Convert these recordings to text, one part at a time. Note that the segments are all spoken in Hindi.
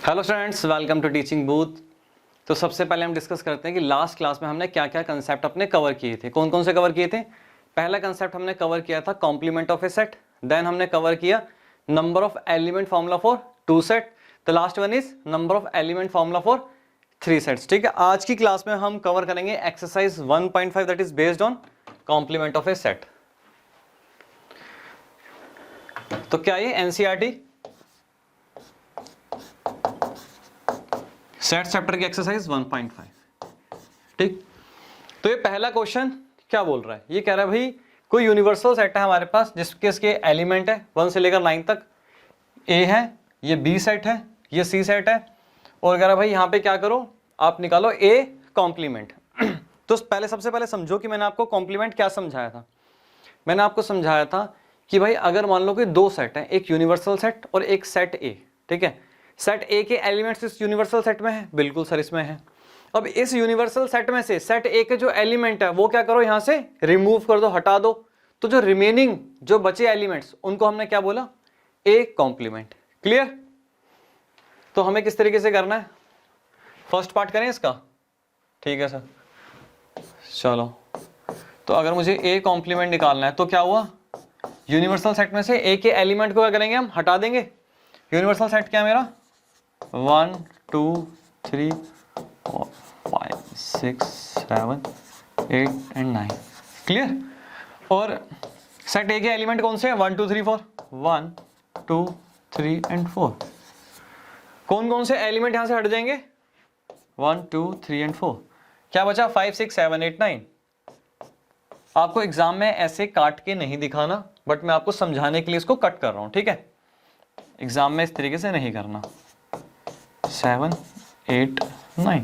Hello students, welcome to teaching booth. तो सबसे पहले हम डिस्कस करते हैं कि लास्ट क्लास में हमने क्या क्या कंसेप्ट अपने कवर किए थे। कौन कौन से कवर किए थे? पहला कंसेप्ट हमने कवर किया था complement of a set. Then हमने कवर किया number of element formula for 2 set. The last one is number of element formula for 3 sets. ठीक है, आज की क्लास में हम कवर करेंगे exercise 1.5 that is based on complement of a set. तो क्या ये एनसीईआरटी सेट चैप्टर की एक्सरसाइज 1.5। ठीक, तो ये पहला क्वेश्चन क्या बोल रहा है? ये कह रहा है भाई कोई यूनिवर्सल सेट है हमारे पास जिसके इसके एलिमेंट है 1 से लेकर 9 तक। ए है, ये बी सेट है, ये सी सेट है, और कह रहा है भाई यहाँ पे क्या करो, आप निकालो ए कॉम्प्लीमेंट। तो पहले सबसे पहले समझो कि मैंने आपको कॉम्प्लीमेंट क्या समझाया था। मैंने आपको समझाया था कि भाई अगर मान लो कि 2 सेट है, एक यूनिवर्सल सेट और एक सेट ए। ठीक है, सेट ए के एलिमेंट्स इस यूनिवर्सल सेट में है, बिल्कुल सर इसमें है। अब इस यूनिवर्सल सेट में से सेट ए के जो एलिमेंट है वो क्या करो, यहां से रिमूव कर दो, हटा दो। तो जो रिमेनिंग जो बचे एलिमेंट्स उनको हमने क्या बोला, ए कॉम्प्लीमेंट। क्लियर? तो हमें किस तरीके से करना है, फर्स्ट पार्ट करें इसका। ठीक है सर, चलो। तो अगर मुझे ए कॉम्प्लीमेंट निकालना है तो क्या हुआ, यूनिवर्सल सेट में से ए के एलिमेंट को क्या करेंगे, हम हटा देंगे। यूनिवर्सल सेट क्या है मेरा, 1 2 3 4 5 6 7 8 एंड 9। क्लियर? और सेट ए के एलिमेंट कौन से हैं, 1 2 3 4, 1 2 3 एंड 4। कौन कौन से एलिमेंट यहां से हट जाएंगे, 1 2 3 एंड 4। क्या बचा, 5 6 7 8 9। आपको एग्जाम में ऐसे काट के नहीं दिखाना, बट मैं आपको समझाने के लिए इसको कट कर रहा हूं। ठीक है, एग्जाम में इस तरीके से नहीं करना। 7 8 9।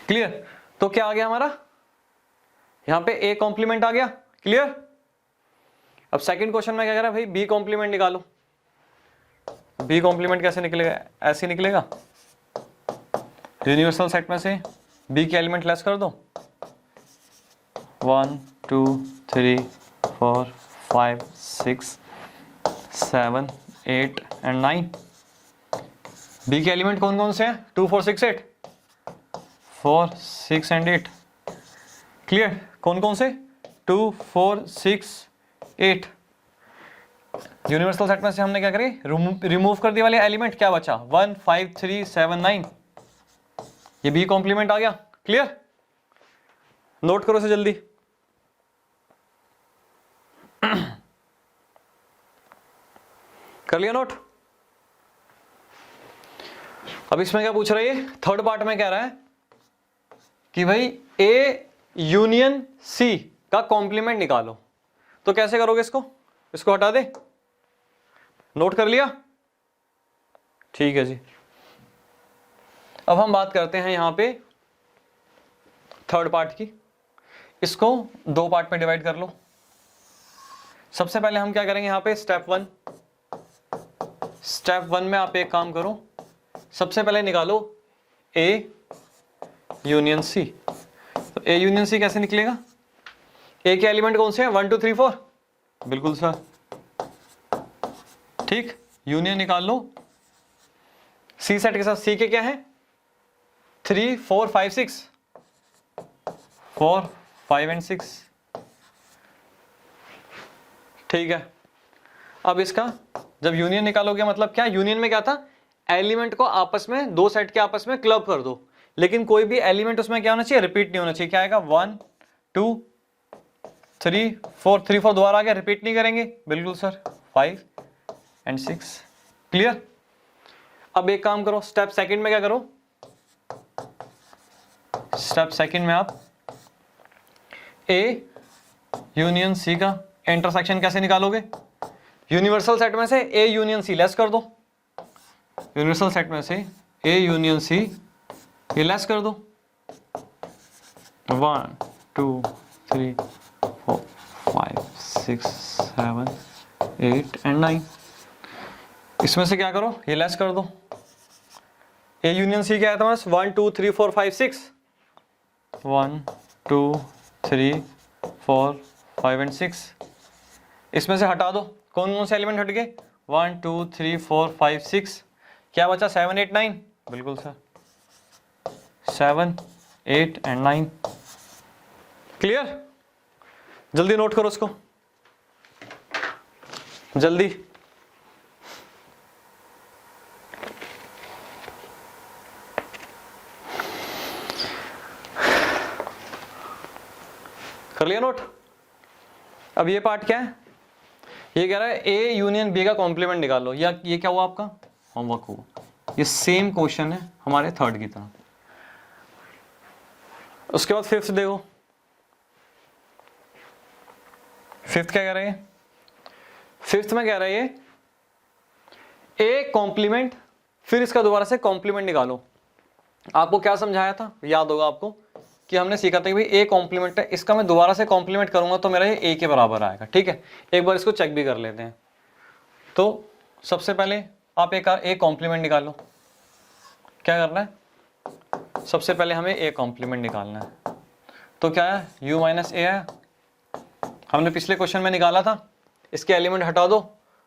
क्लियर? तो क्या आ गया हमारा, यहां पे ए कॉम्प्लीमेंट आ गया। क्लियर? अब सेकंड क्वेश्चन में क्या कह रहा है भाई, बी कॉम्प्लीमेंट निकालो। बी कॉम्प्लीमेंट कैसे निकलेगा, ऐसे निकलेगा, यूनिवर्सल सेट में से बी के एलिमेंट लेस कर दो, 1 2 3 4 5 6 7 8 एंड 9। बी के एलिमेंट कौन कौन से हैं, 2 4 6 8, 4 6 एंड 8। क्लियर? कौन कौन से, 2 4 6 8। यूनिवर्सल सेट में से हमने क्या करें, रिमूव कर दिए वाले एलिमेंट, क्या बचा, 1 5 3 7 9। ये बी कॉम्प्लीमेंट आ गया। क्लियर? नोट करो इसे जल्दी। कर लिया नोट? अब इसमें क्या पूछ रहा है, ये थर्ड पार्ट में कह रहा है कि भाई ए यूनियन सी का कॉम्प्लीमेंट निकालो। तो कैसे करोगे इसको, इसको हटा दे। नोट कर लिया? ठीक है जी। अब हम बात करते हैं यहां पे थर्ड पार्ट की। इसको 2 पार्ट में डिवाइड कर लो। सबसे पहले हम क्या करेंगे, यहां पे स्टेप वन में आप एक काम करो, सबसे पहले निकालो ए यूनियन सी। तो ए यूनियन सी कैसे निकलेगा, ए के एलिमेंट कौन से हैं, 1 2 3 4। बिल्कुल सर, ठीक। यूनियन निकाल लो सी सेट के साथ, सी के क्या है, 3 4 5 6, 4 5 एंड 6। ठीक है, अब इसका जब यूनियन निकालोगे मतलब क्या, यूनियन में क्या था, एलिमेंट को आपस में, 2 सेट के आपस में क्लब कर दो, लेकिन कोई भी एलिमेंट उसमें क्या होना चाहिए, रिपीट नहीं होना चाहिए। क्या आएगा, 1 2 3 4, 3 4 दोबारा आ गया, रिपीट नहीं करेंगे। बिल्कुल सर, 5 एंड 6। क्लियर? अब एक काम करो, स्टेप सेकंड में क्या करो, स्टेप सेकंड में आप ए यूनियन सी का इंटरसेक्शन कैसे निकालोगे, यूनिवर्सल सेट में से ए यूनियन सी लेस कर दो। यूनिवर्सल सेट में से ए यूनियन सी ये लेस कर दो, 1 2 3 4 5 6 7 8 एंड 9। इसमें से क्या करो, ये लेस कर दो। ए यूनियन सी क्या है तुम्हारे, 1 2 3 4 5 6, 1 2 3 4 5 एंड 6। इसमें से हटा दो, कौन कौन से एलिमेंट हट गए, 1 2 3 4 5 6। क्या बचा, 7 8 9। बिल्कुल सर, 7, 8 एंड 9। क्लियर? जल्दी नोट करो इसको, जल्दी। कर लिया नोट? अब ये पार्ट क्या है? ये कह रहा है ए यूनियन बी का कॉम्प्लीमेंट निकालो, या ये क्या हुआ आपका होमवर्क हुआ। ये सेम क्वेश्चन है हमारे थर्ड की तरह। उसके बाद फिफ्थ देखो, फिफ्थ क्या कह रहा है? फिफ्थ में कह रहा है ये ए कॉम्प्लीमेंट, फिर इसका दोबारा से कॉम्प्लीमेंट निकालो। आपको क्या समझाया था, याद होगा आपको कि हमने सीखा था कि भाई ए कॉम्प्लीमेंट है, इसका मैं दोबारा से कॉम्प्लीमेंट करूंगा तो मेरा ये ए के बराबर आएगा। ठीक है, एक बार इसको चेक भी कर लेते हैं। तो सबसे पहले आप एक ए कॉम्प्लीमेंट निकालो। क्या करना है? सबसे पहले हमें ए कॉम्प्लीमेंट निकालना है। तो क्या है, u माइनस ए है, हमने पिछले क्वेश्चन में निकाला था। इसके एलिमेंट हटा दो,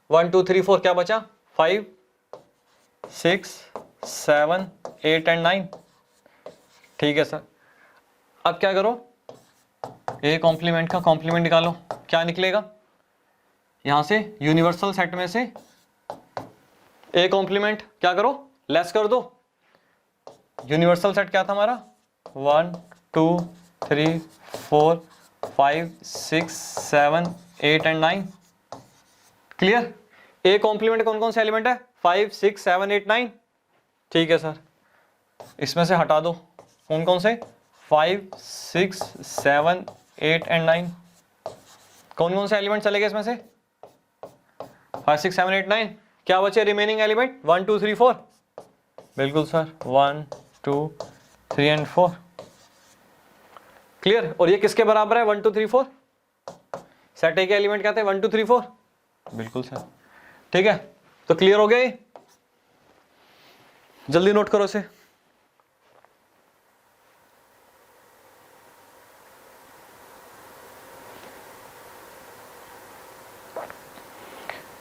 1 2 3 4, क्या बचा? 5 6 7 8 एंड 9। ठीक है सर, अब क्या करो, ए कॉम्प्लीमेंट का कॉम्प्लीमेंट निकालो। क्या निकलेगा? यहां से यूनिवर्सल सेट में से ए कॉम्प्लीमेंट क्या करो, लेस कर दो। यूनिवर्सल सेट क्या था हमारा? 1 2 3 4 5 6 7 8 एंड 9। क्लियर? ए कॉम्प्लीमेंट कौन कौन से एलिमेंट है? 5 6 7 8 9। ठीक है सर, इसमें से हटा दो कौन कौन से? 5 6 7 8 एंड 9। कौन कौन से एलिमेंट चले गए इसमें से? 5 6 7 8 9। क्या बचे रिमेनिंग एलिमेंट? 1 2 3 4। बिल्कुल सर, 1 2 3 एंड 4। क्लियर? और ये किसके बराबर है? 1 2 3 4। सेट ए के एलिमेंट क्या थे? 1 2 3 4। बिल्कुल सर। ठीक है, तो क्लियर हो गया ये? जल्दी नोट करो इसे।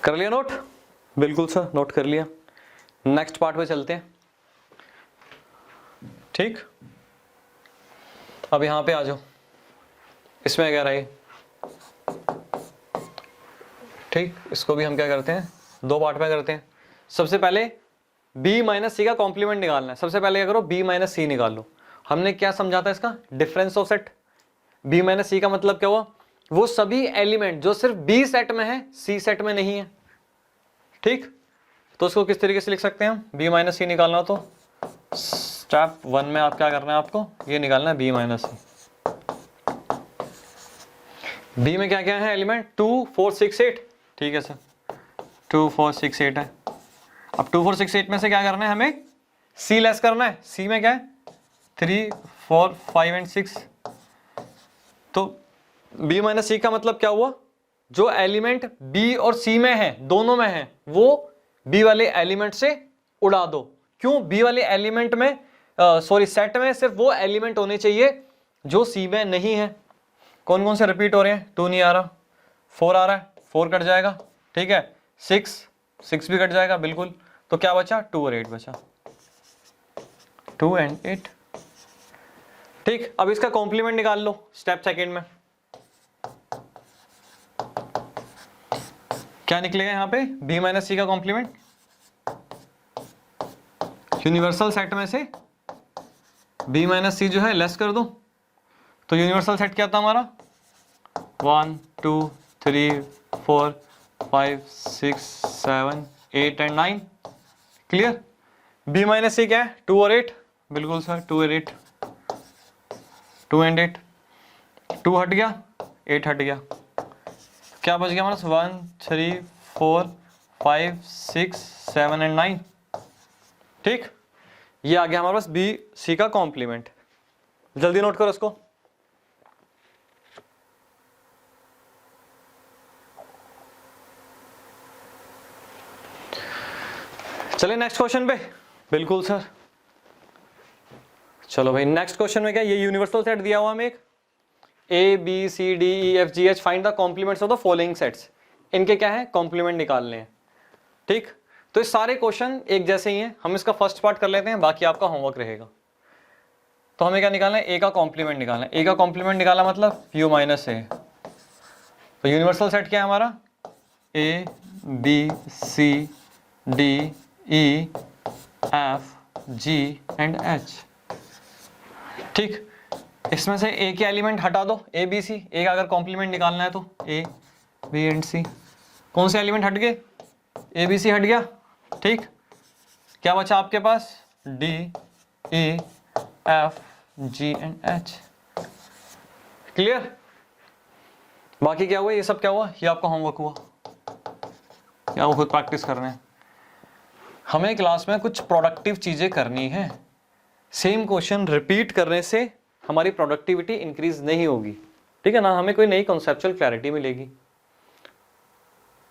कर लिया नोट? बिल्कुल सर, नोट कर लिया। नेक्स्ट पार्ट पे चलते हैं। ठीक, अब यहां पे आ जाओ। इसमें कह रहा है, ठीक, इसको भी हम क्या करते हैं, दो पार्ट में करते हैं। सबसे पहले b माइनस सी का कॉम्प्लीमेंट निकालना है। सबसे पहले क्या करो, b माइनस सी निकाल लो। हमने क्या समझा था इसका? Difference of set. b minus C का मतलब क्या हुआ? वो सभी एलिमेंट जो सिर्फ b सेट में है, c सेट में नहीं है। ठीक, तो उसको किस तरीके से लिख सकते हैं हम? b माइनस सी निकालना हो तो स्टेप 1 में आप क्या करना है, आपको ये निकालना है b माइनस सी। b में क्या क्या है एलिमेंट? 2 4 6 8। ठीक है सर, 2 4 6 8 है। अब 2 4 6 8 में से क्या करना है हमें? c लेस करना है। c में क्या है? 3 4 5 एंड 6। तो b माइनस सी का मतलब क्या हुआ? जो एलिमेंट b और c में है, दोनों में है, वो b वाले एलिमेंट से उड़ा दो। क्यों? b वाले एलिमेंट में सॉरी सेट में सिर्फ वो एलिमेंट होने चाहिए जो c में नहीं है। कौन कौन से रिपीट हो रहे हैं? 2 नहीं आ रहा, 4 आ रहा है, 4 कट जाएगा। ठीक है, 6 भी कट जाएगा, बिल्कुल। तो क्या बचा? 2 और 8 बचा, 2 एंड 8। ठीक, अब इसका कॉम्प्लीमेंट निकाल लो स्टेप सेकेंड में। क्या निकलेगा यहां पे? b माइनस सी का कॉम्प्लीमेंट। यूनिवर्सल सेट में से b माइनस सी जो है लेस कर दो। तो यूनिवर्सल सेट क्या था हमारा? 1 2 3 4 5 6 7 8 एंड 9। क्लियर? b माइनस सी क्या है? 2 और 8। बिल्कुल सर, 2 और 8, 2 एंड 8। 2 हट गया, 8 हट गया, क्या बच गया हमारा? 1 3 4 5 6 7 एंड 9। ठीक, ये आ गया हमारे पास बी सी का कॉम्प्लीमेंट। जल्दी नोट करो इसको। चलिए नेक्स्ट क्वेश्चन पे। बिल्कुल सर, चलो भाई नेक्स्ट क्वेश्चन में क्या, ये यूनिवर्सल सेट दिया हुआ हमें एक, A B C D E F G H, find the complements of the following sets. इनके क्या है? कॉम्प्लीमेंट निकालने हैं। ठीक, तो ये सारे क्वेश्चन एक जैसे ही हैं, हम इसका फर्स्ट पार्ट कर लेते हैं, बाकी आपका होमवर्क रहेगा। तो हमें क्या निकालना है, ए का कॉम्प्लीमेंट निकालना है। ए का कॉम्प्लीमेंट निकाला मतलब यू माइनस ए। तो यूनिवर्सल सेट क्या है हमारा, A B C D E F G and H. ठीक, इसमें से ए के एलिमेंट हटा दो, ए बी सी। ए का अगर कॉम्प्लीमेंट निकालना है तो ए बी एंड सी। कौन से एलिमेंट हट गए, ए बी सी हट गया। ठीक, क्या बचा आपके पास, D E F G and H. Clear. बाकी क्या हुआ, ये सब क्या हुआ, ये आपका होमवर्क हुआ, क्या वो खुद प्रैक्टिस कर रहे हैं। हमें क्लास में कुछ प्रोडक्टिव चीजें करनी है। सेम क्वेश्चन रिपीट करने से हमारी प्रोडक्टिविटी इंक्रीज नहीं होगी, ठीक है ना, हमें कोई नई कॉन्सेप्चुअल क्लैरिटी मिलेगी।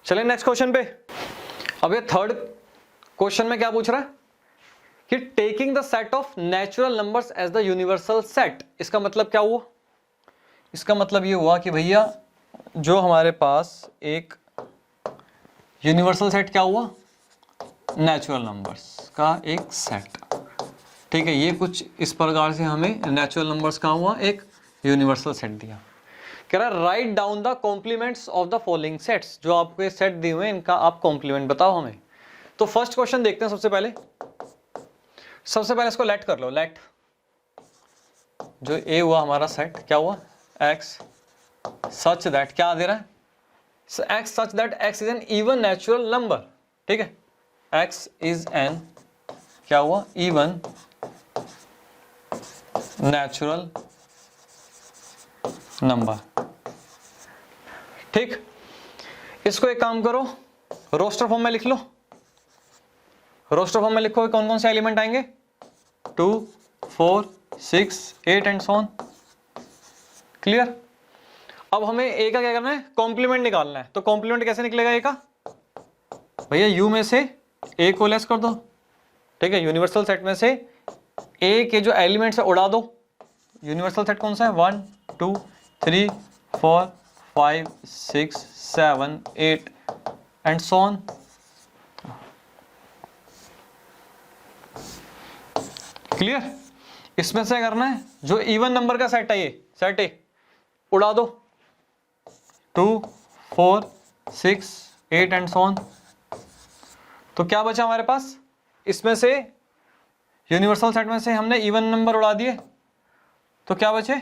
चलिए नेक्स्ट क्वेश्चन पे। अब ये थर्ड क्वेश्चन में क्या पूछ रहा है कि taking the set of natural numbers as the universal set. इसका मतलब क्या हुआ, इसका मतलब ये हुआ कि भैया जो हमारे पास एक यूनिवर्सल सेट क्या हुआ, नेचुरल नंबर्स का एक सेट। ठीक है, ये कुछ इस प्रकार से हमें नेचुरल नंबर्स का हुआ एक यूनिवर्सल सेट दिया। कह रहा है write down the complements of the following sets. जो आपको सेट दिए हुए हैं इनका आप कॉम्प्लीमेंट बताओ हमें। तो फर्स्ट क्वेश्चन देखते हैं। सबसे पहले इसको लेट कर लो। लेट जो ए हुआ हमारा सेट क्या हुआ, एक्स सच दैट, क्या दे रहा है, x such that x is N even natural number. ठीक है, एक्स इज एन क्या हुआ, इवन नेचुरल नंबर। ठीक, इसको एक काम करो, रोस्टर फॉर्म में लिख लो। रोस्टर फॉर्म में लिखो कौन कौन से एलिमेंट आएंगे, 2 4 6 8 एंड सो ऑन। क्लियर। अब हमें ए का क्या करना है, कॉम्प्लीमेंट निकालना है। तो कॉम्प्लीमेंट कैसे निकलेगा ए का, भैया यू में से ए को लेस कर दो। ठीक है, यूनिवर्सल सेट में से ए के जो एलिमेंट्स है उड़ा दो। यूनिवर्सल सेट कौन सा है, 1 2 3 4 5 6 7 8 एंड सो ऑन। क्लियर। इसमें से करना है जो इवन नंबर का सेट है, ये सेट ए उड़ा दो, 2 4 6 8 एंड सो ऑन। तो क्या बचा हमारे पास, इसमें से यूनिवर्सल सेट में से हमने इवन नंबर उड़ा दिए, तो क्या बचे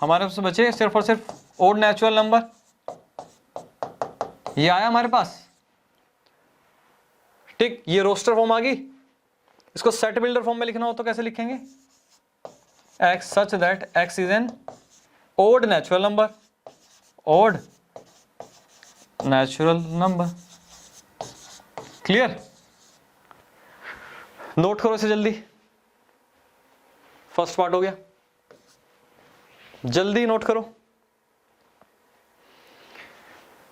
हमारे पास, बचे सिर्फ और सिर्फ ओड नेचुरल नंबर। ये आया हमारे पास। ठीक, ये रोस्टर फॉर्म आ गई। इसको सेट बिल्डर फॉर्म में लिखना हो तो कैसे लिखेंगे, x such that x is an odd natural number, odd natural number. Clear. Note करो इसे जल्दी, फर्स्ट पार्ट हो गया, जल्दी नोट करो।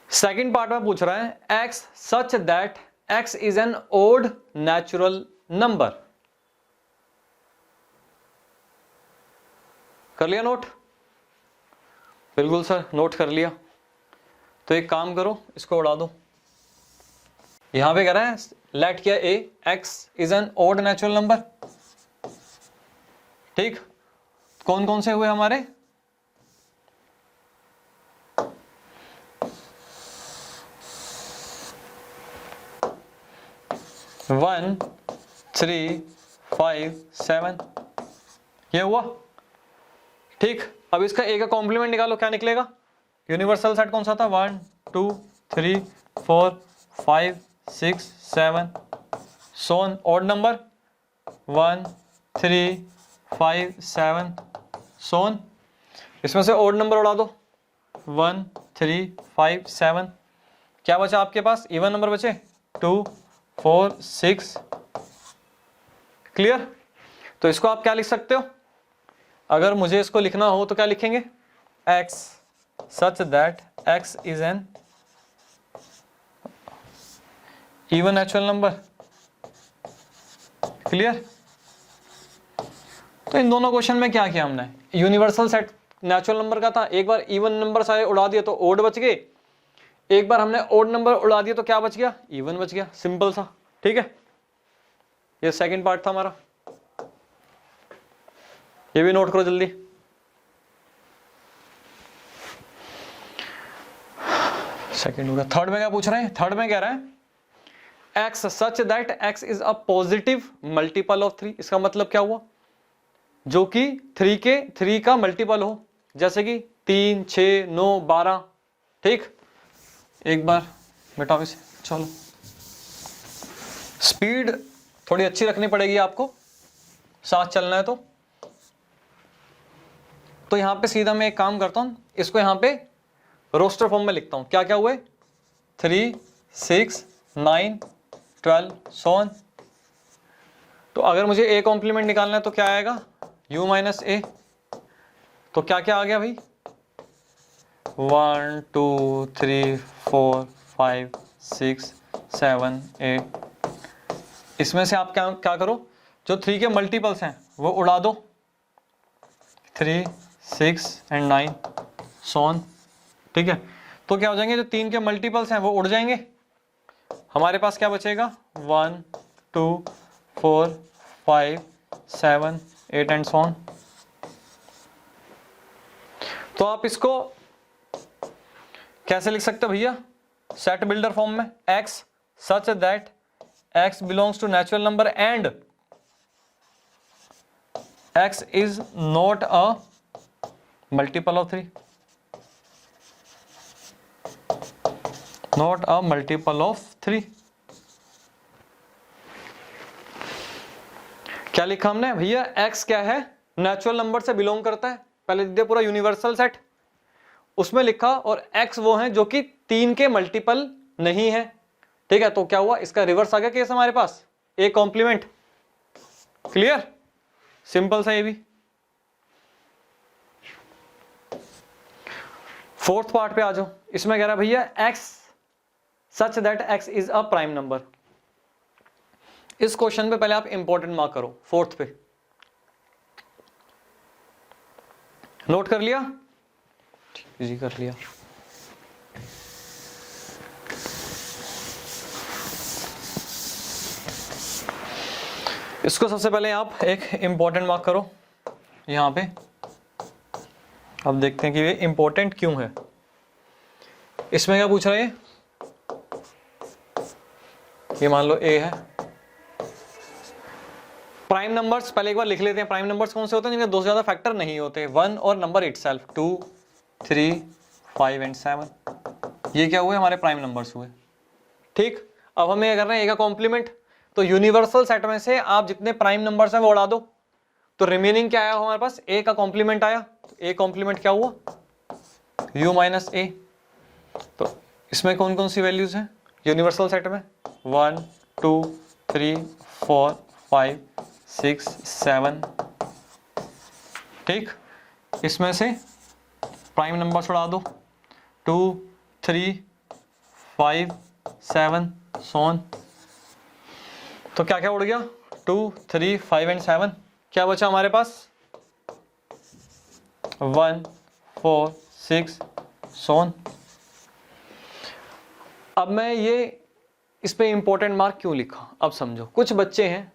सेकंड पार्ट में पूछ रहा है x such that x is an odd natural number. कर लिया नोट, बिल्कुल सर नोट कर लिया। तो एक काम करो, इसको उड़ा दो। यहां पे कह रहा है लेट किया A X is an odd natural number. ठीक, कौन कौन से हुए हमारे, 1 3 5 7 ये हुआ। ठीक, अब इसका ए का कॉम्प्लीमेंट निकालो, क्या निकलेगा, यूनिवर्सल सेट कौन सा था, 1 2 3 4 5 6 7 सोन, ऑड नंबर 1 3 5 7 सोन। इसमें से ऑड नंबर उड़ा दो, 1 3 5 7। क्या बचा आपके पास, इवन नंबर बचे 2 4 6। क्लियर। तो इसको आप क्या लिख सकते हो, अगर मुझे इसको लिखना हो तो क्या लिखेंगे, x such that x is an even natural number. Clear. तो इन दोनों क्वेश्चन में क्या किया हमने, यूनिवर्सल सेट नेचुरल नंबर का था, एक बार इवन नंबर सारे उड़ा दिए तो ओड बच गए, एक बार हमने ओड नंबर उड़ा दिए तो क्या बच गया, इवन बच गया, सिंपल सा। ठीक है, ये सेकंड पार्ट था हमारा, ये भी नोट करो जल्दी। सेकंड हो गया। थर्ड में क्या पूछ रहे हैं? थर्ड में कह रहा है x such that x is a positive multiple of 3। इसका मतलब क्या हुआ? जो कि 3 का मल्टीपल हो, जैसे कि 3, 6, 9, 12। ठीक, एक बार बेटा इसे, चलो स्पीड थोड़ी अच्छी रखनी पड़ेगी आपको, साथ चलना है तो यहां पे सीधा मैं एक काम करता हूं, इसको यहां पे रोस्टर फॉर्म में लिखता हूं। क्या क्या हुए? 3, 6, 9, 12 so on। तो अगर मुझे a कॉम्प्लीमेंट निकालना है तो क्या आएगा? u माइनस ए। तो क्या क्या आ गया भाई? 1, 2, 3, 4, 5, 6, 7, 8। इसमें से आप क्या क्या करो, जो 3 के मल्टीपल्स हैं वो उड़ा दो, 3, 6 एंड 9 so on। ठीक है, तो क्या हो जाएंगे? जो 3 के मल्टीपल्स हैं वो उड़ जाएंगे। हमारे पास क्या बचेगा? 1, 2, 4, 5, 7, 8 एंड so on। तो आप इसको कैसे लिख सकते हो भैया? सेट बिल्डर फॉर्म में, x such that x belongs to natural number and x is not a multiple of 3, not a multiple of 3। क्या लिखा हमने भैया? x क्या है? नेचुरल नंबर से बिलोंग करता है। पहले दिया पूरा यूनिवर्सल सेट, उसमें लिखा, और x वो हैं जो कि 3 के मल्टीपल नहीं है। ठीक है, तो क्या हुआ? इसका रिवर्स आ गया केस हमारे पास, a कॉम्प्लीमेंट। क्लियर? सिंपल सा ये भी। फोर्थ पार्ट पे आ जाओ। इसमें कह रहा है भैया x such that x is a prime number. इस क्वेश्चन पे पहले आप इंपॉर्टेंट मार्क करो, फोर्थ पे नोट कर लिया? इजी कर लिया। इसको सबसे पहले आप एक इंपॉर्टेंट मार्क करो यहां पे। अब देखते हैं कि ये इंपॉर्टेंट क्यों है। इसमें क्या पूछ रहा है? ये मान लो a है। प्राइम नंबर्स पहले एक बार लिख लेते हैं। प्राइम नंबर्स कौन से होते हैं? जिनके 2 से ज्यादा फैक्टर नहीं होते, 1 और नंबर इटसेल्फ, 2, 3, 5 एंड 7। ये क्या हुए? हमारे प्राइम नंबर्स हुए। ठीक, अब हमें ये करना है a का कॉम्प्लीमेंट। तो यूनिवर्सल सेट में से आप जितने प्राइम नंबर्स हैं वो उड़ा दो, तो रिमेनिंग क्या आया हमारे पास? a का कॉम्प्लीमेंट आया। तो a कॉम्प्लीमेंट क्या हुआ? u माइनस ए। तो इसमें कौन कौन सी वैल्यूज हैं यूनिवर्सल सेट में? 1, 2, 3, 4, 5, 6, 7। ठीक, इसमें से प्राइम नंबर्स उड़ा दो, 2, 3, 5, 7 so on। तो क्या क्या उड़ गया? 2, 3, 5 एंड 7। क्या बचा हमारे पास? 1, 4, 6 so on। अब मैं ये इस पे इंपॉर्टेंट मार्क क्यों लिखा, अब समझो। कुछ बच्चे हैं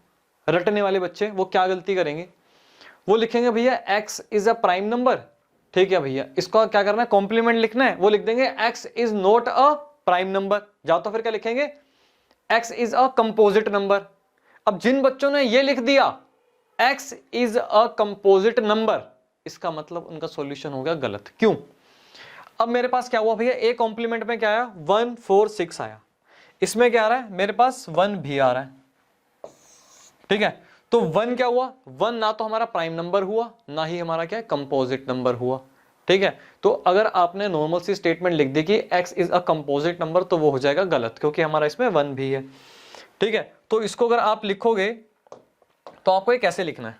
रटने वाले बच्चे, वो क्या गलती करेंगे? वो लिखेंगे भैया x is a prime number. ठीक है भैया, इसको क्या करना है? कॉम्प्लीमेंट लिखना है। वो लिख देंगे x is not a prime number. जाओ तो फिर क्या लिखेंगे? x is a composite number. अब जिन बच्चों ने ये लिख दिया x is a composite number, इसका मतलब उनका सॉल्यूशन हो गया गलत। क्यों? अब मेरे पास क्या हुआ भैया? a कॉम्प्लीमेंट में क्या आया? 1, 4, 6 आया। इसमें क्या आ रहा है? मेरे पास 1 भी आ रहा है। ठीक है, तो 1 क्या हुआ? 1 ना तो हमारा प्राइम नंबर हुआ, ना ही हमारा क्या है? कंपोजिट नंबर हुआ। ठीक है, तो अगर आपने नॉर्मल सी स्टेटमेंट लिख दी कि x is a composite number, तो वो हो जाएगा गलत, क्योंकि हमारा इसमें 1 भी है। ठीक है, तो इसको अगर आप लिखोगे तो आपको ये कैसे लिखना है?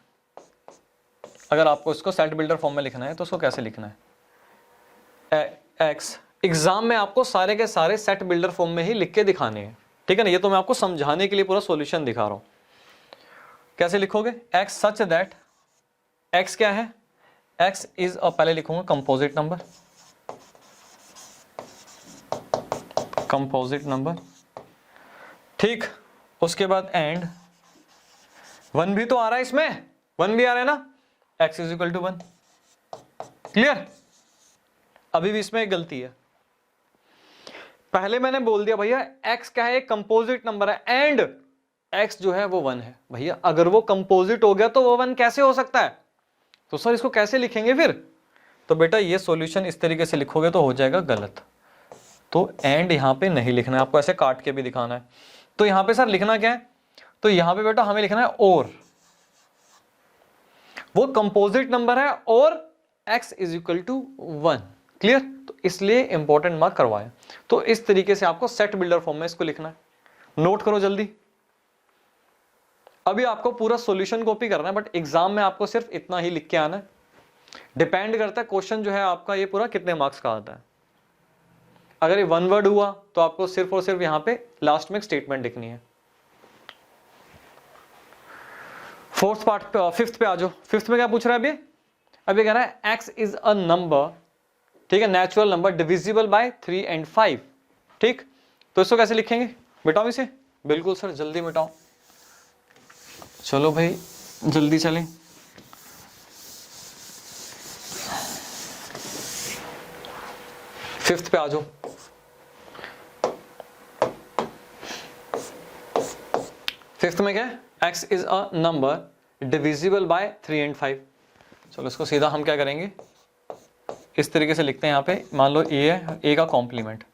अगर आपको इसको सेट बिल्डर फॉर्म में लिखना है तो उसको कैसे लिखना है? x एग्जाम में आपको सारे के सारे सेट बिल्डर फॉर्म में ही लिख के दिखाने हैं। ठीक है ना, ये तो मैं आपको समझाने के लिए पूरा सॉल्यूशन दिखा रहा हूं। कैसे लिखोगे? x सच दैट x क्या है? x इज पहले लिखूंगा कंपोजिट नंबर, कंपोजिट नंबर। ठीक, उसके बाद एंड 1 भी तो आ रहा है, इसमें 1 भी आ रहा है ना, x is equal to 1। Clear? अभी भी इसमें एक गलती है, पहले मैंने बोल दिया भैया x क्या है, एक कंपोजिट नंबर है एंड x जो है वो 1 है। भैया अगर वो कंपोजिट हो गया तो वो 1 कैसे हो सकता है? तो सर इसको कैसे लिखेंगे फिर? तो बेटा ये सॉल्यूशन इस तरीके से लिखोगे तो हो जाएगा गलत। तो एंड यहां पे नहीं लिखना है, आपको ऐसे काट के भी दिखाना है। तो यहां पे सर लिखना क्या है? तो यहां पे बेटा हमें लिखना है और, वो कंपोजिट नंबर है और x is equal to 1। Clear? तो इसलिए इंपॉर्टेंट मार्क करवाया। तो इस तरीके से आपको सेट बिल्डर फॉर्म में इसको लिखना है। नोट करो जल्दी। अभी आपको पूरा सॉल्यूशन कॉपी करना है, बट एग्जाम में आपको सिर्फ इतना ही लिख के आना है। डिपेंड करता है क्वेश्चन जो है आपका ये पूरा कितने मार्क्स का आता है। अगर ये 1 वर्ड हुआ तो आपको सिर्फ और सिर्फ यहां पे लास्ट में एक स्टेटमेंट लिखनी है। फोर्थ पार्ट, फिफ्थ पे आ जाओ। फिफ्थ में क्या पूछ रहा है अभी कह रहा है x इज अ नंबर, ठीक है, natural number divisible by 3 and 5। ठीक, तो इसको कैसे लिखेंगे? मिटाओ इसे। बिल्कुल सर, जल्दी मिटाओ। चलो भाई जल्दी चलें। फिफ्थ पे आ जाओ। फिफ्थ में क्या है? x is a number divisible by 3 and 5। चलो इसको सीधा हम क्या करेंगे, इस तरीके से लिखते हैं। यहाँ पे मान लो a है, a का कॉम्प्लीमेंट,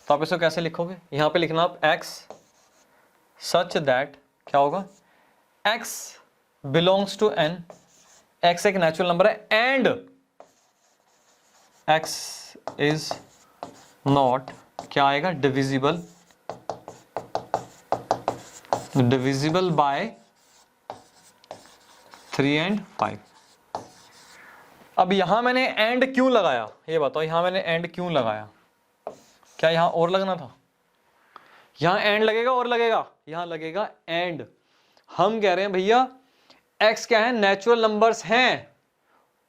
तो आप इसको कैसे लिखोगे? यहाँ पे लिखना आप x सच दैट क्या होगा, x belongs to n, x एक नेचुरल नंबर है एंड x इज नॉट क्या आएगा, डिविजिबल बाय 3 and 5। अब यहां मैंने एंड क्यों लगाया, ये बताओ। यहां मैंने एंड क्यों लगाया? क्या यहां और लगना था? यहां एंड लगेगा और लगेगा, यहां लगेगा एंड। हम कह रहे हैं भैया x क्या है, नेचुरल नंबर्स हैं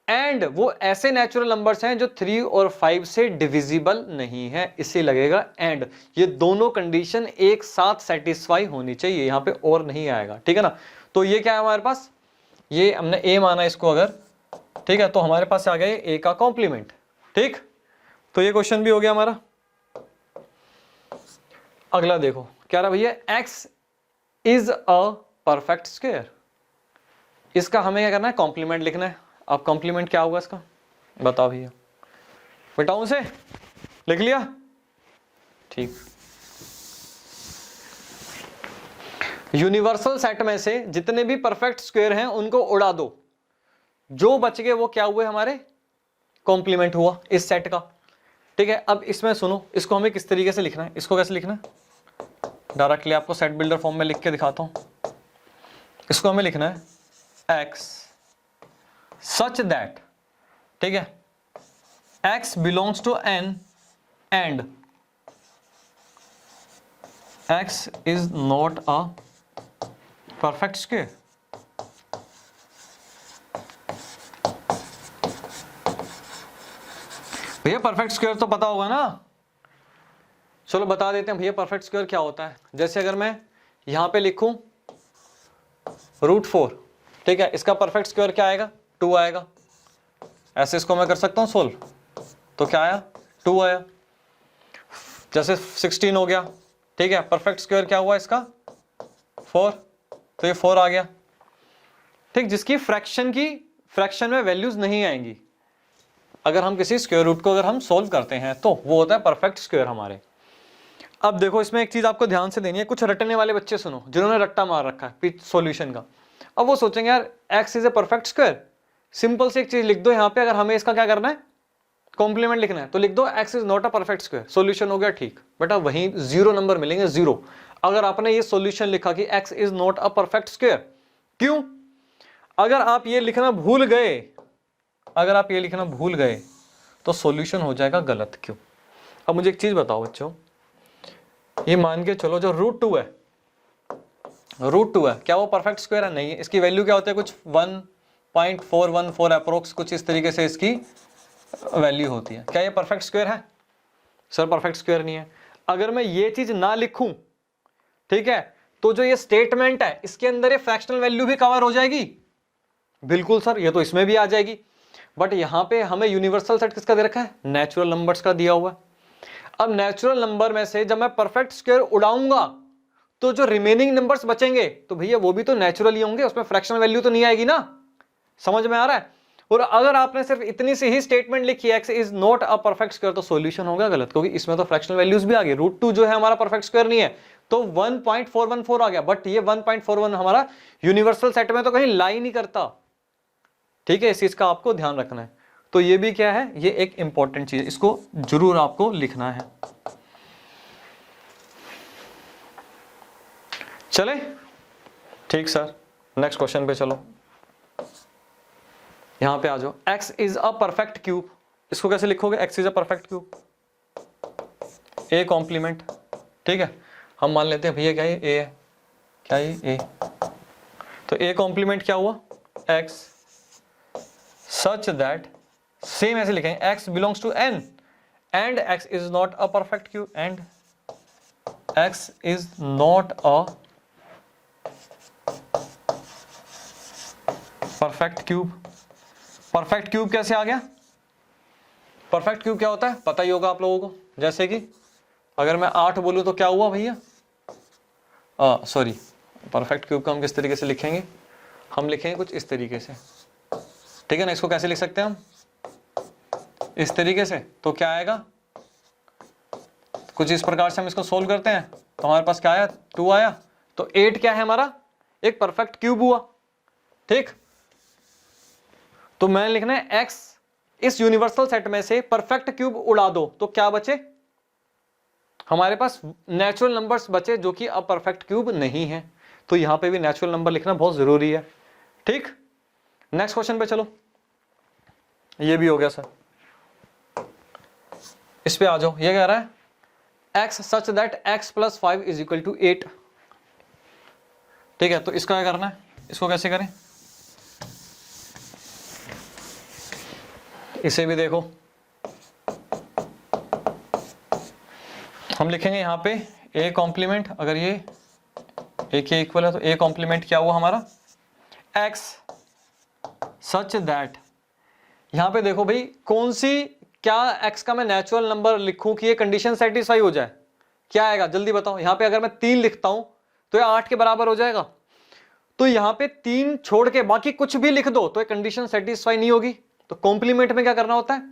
एंड वो ऐसे नेचुरल नंबर्स हैं जो 3 और 5 से डिविजिबल नहीं है, इससे लगेगा एंड। ये दोनों कंडीशन एक साथ सेटिस्फाई होनी चाहिए, यहां पे और नहीं आएगा। ठीक है ना? तो ये क्या है हमारे पास, ये हमने a माना इसको अगर, ठीक है, तो हमारे पास आ गया a का कॉम्प्लीमेंट। ठीक, तो ये क्वेश्चन भी हो गया हमारा। अगला देखो, क्या रहा भैया, x is a perfect square. इसका हमें क्या करना है, कॉम्प्लीमेंट लिखना है। अब कॉम्प्लीमेंट क्या होगा इसका, बताओ भैया। मिटाऊं से? लिख लिया? ठीक। यूनिवर्सल सेट में से जितने भी परफेक्ट स्क्वायर हैं उनको उड़ा दो, जो बच गए वो क्या हुए, हमारे कॉम्प्लीमेंट हुआ इस सेट का। ठीक है, अब इसमें सुनो, इसको हमें किस तरीके से लिखना है, इसको कैसे लिखना है, डायरेक्टली आपको सेट बिल्डर फॉर्म में लिख के दिखाता हूं। इसको हमें लिखना है x सच दैट, ठीक है, x belongs to n and x is not a perfect square. भैया परफेक्ट स्क्वायर तो पता होगा ना, चलो बता देते हैं भैया परफेक्ट स्क्वायर क्या होता है। जैसे अगर मैं यहां पे लिखूं √4, ठीक है, इसका परफेक्ट स्क्वायर क्या आएगा, 2 आएगा। ऐसे इसको मैं कर सकता हूं सोल्व, तो क्या आया, 2 आया। जैसे 16 हो गया, ठीक है, परफेक्ट स्क्वायर क्या हुआ इसका, 4, तो ये 4 आ गया। ठीक, जिसकी फ्रैक्शन में वैल्यूज नहीं आएंगी, अगर हम किसी स्क्वायर रूट को अगर हम सोल्व करते हैं तो वो होता है परफेक्ट स्क्वायर हमारे। अब देखो इसमें एक चीज आपको ध्यान से देनी है, कुछ रटने वाले बच्चे सुनो जिन्होंने रट्टा मार रखा है सॉल्यूशन का। अब वो सोचेंगे यार x is a perfect square, simple से एक चीज लिख दो यहाँ पे, अगर हमें इसका क्या करना है, कॉम्प्लीमेंट लिखना है, तो लिख दो x is not a perfect square, solution हो गया। ठीक बेटा, वहीं 0 नंबर मिलेंगे, 0, अगर आपने ये सॉल्यूशन लिखा कि x is not a perfect square. क्यों? अगर आप ये लिखना भूल गए, तो सॉल्यूशन हो जाएगा गलत। क्यों? अब मुझे एक चीज बताओ बच्चों, ये मान के चलो जो √2 है, क्या वो परफेक्ट स्क्वायर है? नहीं है। इसकी वैल्यू क्या होती है, कुछ 1.414 अप्रोक्स, कुछ इस तरीके से इसकी वैल्यू होती है। क्या ये परफेक्ट स्क्वायर है? सर परफेक्ट स्क्वायर नहीं है। अगर मैं ये चीज ना लिखूं, ठीक है, तो जो ये स्टेटमेंट है इसके अंदर ये फ्रैक्शनल वैल्यू भी कवर हो जाएगी। बिल्कुल सर, ये तो इसमें भी आ जाएगी, बट यहां पे हमें यूनिवर्सल सेट किसका दे रखा है, नेचुरल नंबर्स का दिया हुआ है। अब नेचुरल नंबर में से जब मैं परफेक्ट स्क्वायर उड़ाऊंगा तो जो रिमेनिंग नंबर्स बचेंगे तो भैया वो भी तो नेचुरल ही होंगे, उसमें फ्रैक्शनल वैल्यू तो नहीं आएगी ना। समझ में आ रहा है? और अगर आपने सिर्फ इतनी सी ही स्टेटमेंट लिखी x is not a perfect square तो सॉल्यूशन होगा गलत, क्योंकि इसमें तो फ्रैक्शनल वैल्यूज भी आ गई। √2 जो है हमारा परफेक्ट स्क्वायर नहीं है, तो 1.414 आ गया, बट ये 1.41 हमारा यूनिवर्सल सेट में तो कहीं ला ही नहीं करता। ठीक है, इस चीज का आपको ध्यान रखना है। तो ये भी क्या है, ये एक इंपॉर्टेंट चीज, इसको जरूर आपको लिखना है। चले ठीक सर, नेक्स्ट क्वेश्चन पे चलो। यहां पे आ जाओ, x is a perfect cube, इसको कैसे लिखोगे, x is a perfect cube, a complement. ठीक है, हम मान लेते हैं भैया क्या ये a है, क्या ये a, तो a कॉम्प्लीमेंट क्या हुआ, x सच दैट, सेम ऐसे लिखेंगे x belongs to n and x is not a perfect cube, and x is not a perfect cube. Perfect cube कैसे आ गया, परफेक्ट क्यूब क्या होता है पता ही होगा आप लोगों को, जैसे कि अगर मैं 8 बोलूं तो क्या हुआ भैया, सॉरी, परफेक्ट क्यूब को हम किस तरीके से लिखेंगे, हम लिखेंगे कुछ इस तरीके से। ठीक है ना, इसको कैसे लिख सकते हैं हम, इस तरीके से। तो क्या आएगा, कुछ इस प्रकार से हम इसको सोल्व करते हैं, तो हमारे पास क्या आया, 2 आया, तो 8 क्या है हमारा, एक परफेक्ट क्यूब हुआ। ठीक, तो मैंने लिखना है x इस यूनिवर्सल सेट में से परफेक्ट क्यूब उड़ा दो, तो क्या बचे हमारे पास, नेचुरल नंबर्स बचे जो कि अब परफेक्ट क्यूब नहीं है। तो यहां पे भी नेचुरल नंबर लिखना बहुत जरूरी है। ठीक, नेक्स्ट क्वेश्चन पे चलो, ये भी हो गया सर, इस पे आ जाओ। ये कह रहा है x सच दैट x + 5 = 8। ठीक है, तो इसका क्या करना है, इसको कैसे करें, इसे भी देखो, हम लिखेंगे यहां पे a कॉम्प्लीमेंट, अगर ये a के इक्वल है तो a कॉम्प्लीमेंट क्या हुआ हमारा, x सच दैट, यहां पे देखो भाई कौन सी, क्या x का मैं नेचुरल नंबर लिखूं कि ये कंडीशन सेटिस्फाई हो जाए, क्या आएगा जल्दी बताओ। यहां पे अगर मैं 3 लिखता हूं तो ये 8 के बराबर हो जाएगा, तो यहां पे 3 छोड़ के बाकी कुछ भी लिख दो तो ये कंडीशन सेटिस्फाई नहीं होगी। तो कॉम्प्लीमेंट में क्या करना होता है,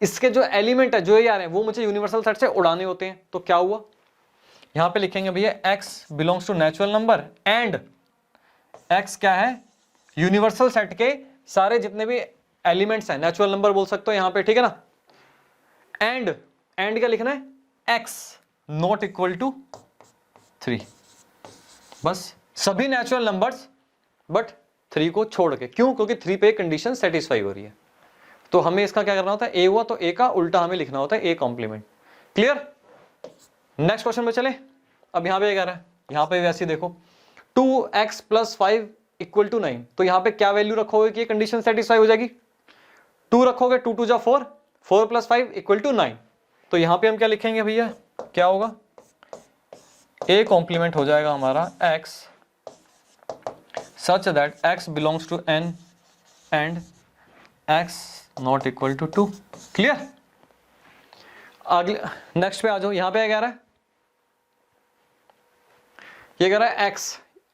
इसके जो एलिमेंट है जो ये आ रहे हैं वो मुझे यूनिवर्सल सेट से उड़ाने होते हैं। तो क्या हुआ, यहां पे लिखेंगे भैया x belongs to natural number and x क्या है, यूनिवर्सल सेट के सारे जितने भी एलिमेंट्स हैं, नेचुरल नंबर बोल सकते हो यहां पे, ठीक है ना। एंड क्या लिखना है, x नॉट इक्वल टू 3, बस सभी नेचुरल नंबर्स बट 3 को छोड़ के, क्यों, क्योंकि 3 पे कंडीशन सेटिस्फाई हो रही है। तो हमें इसका क्या करना होता है, a हुआ तो a का उल्टा हमें लिखना होता है a complement. Clear, next question पे चले। अब यहां पे क्या रहा है, यहां पे वैसे देखो 2x + 5 = 9, तो यहां पे क्या वैल्यू रखोगे कि कंडीशन सेटिस्फाई हो जाएगी, 2 रखोगे, 2 2 जा 4, 4 + 5 = 9। तो यहां पे हम क्या लिखेंगे भैया, क्या होगा, a कॉम्प्लीमेंट हो जाएगा हमारा x such that x belongs to n and x not equal to 2। Clear, अगले नेक्स्ट पे आ जाओ। यहां पे क्या कह रहा है, ये कह रहा है x,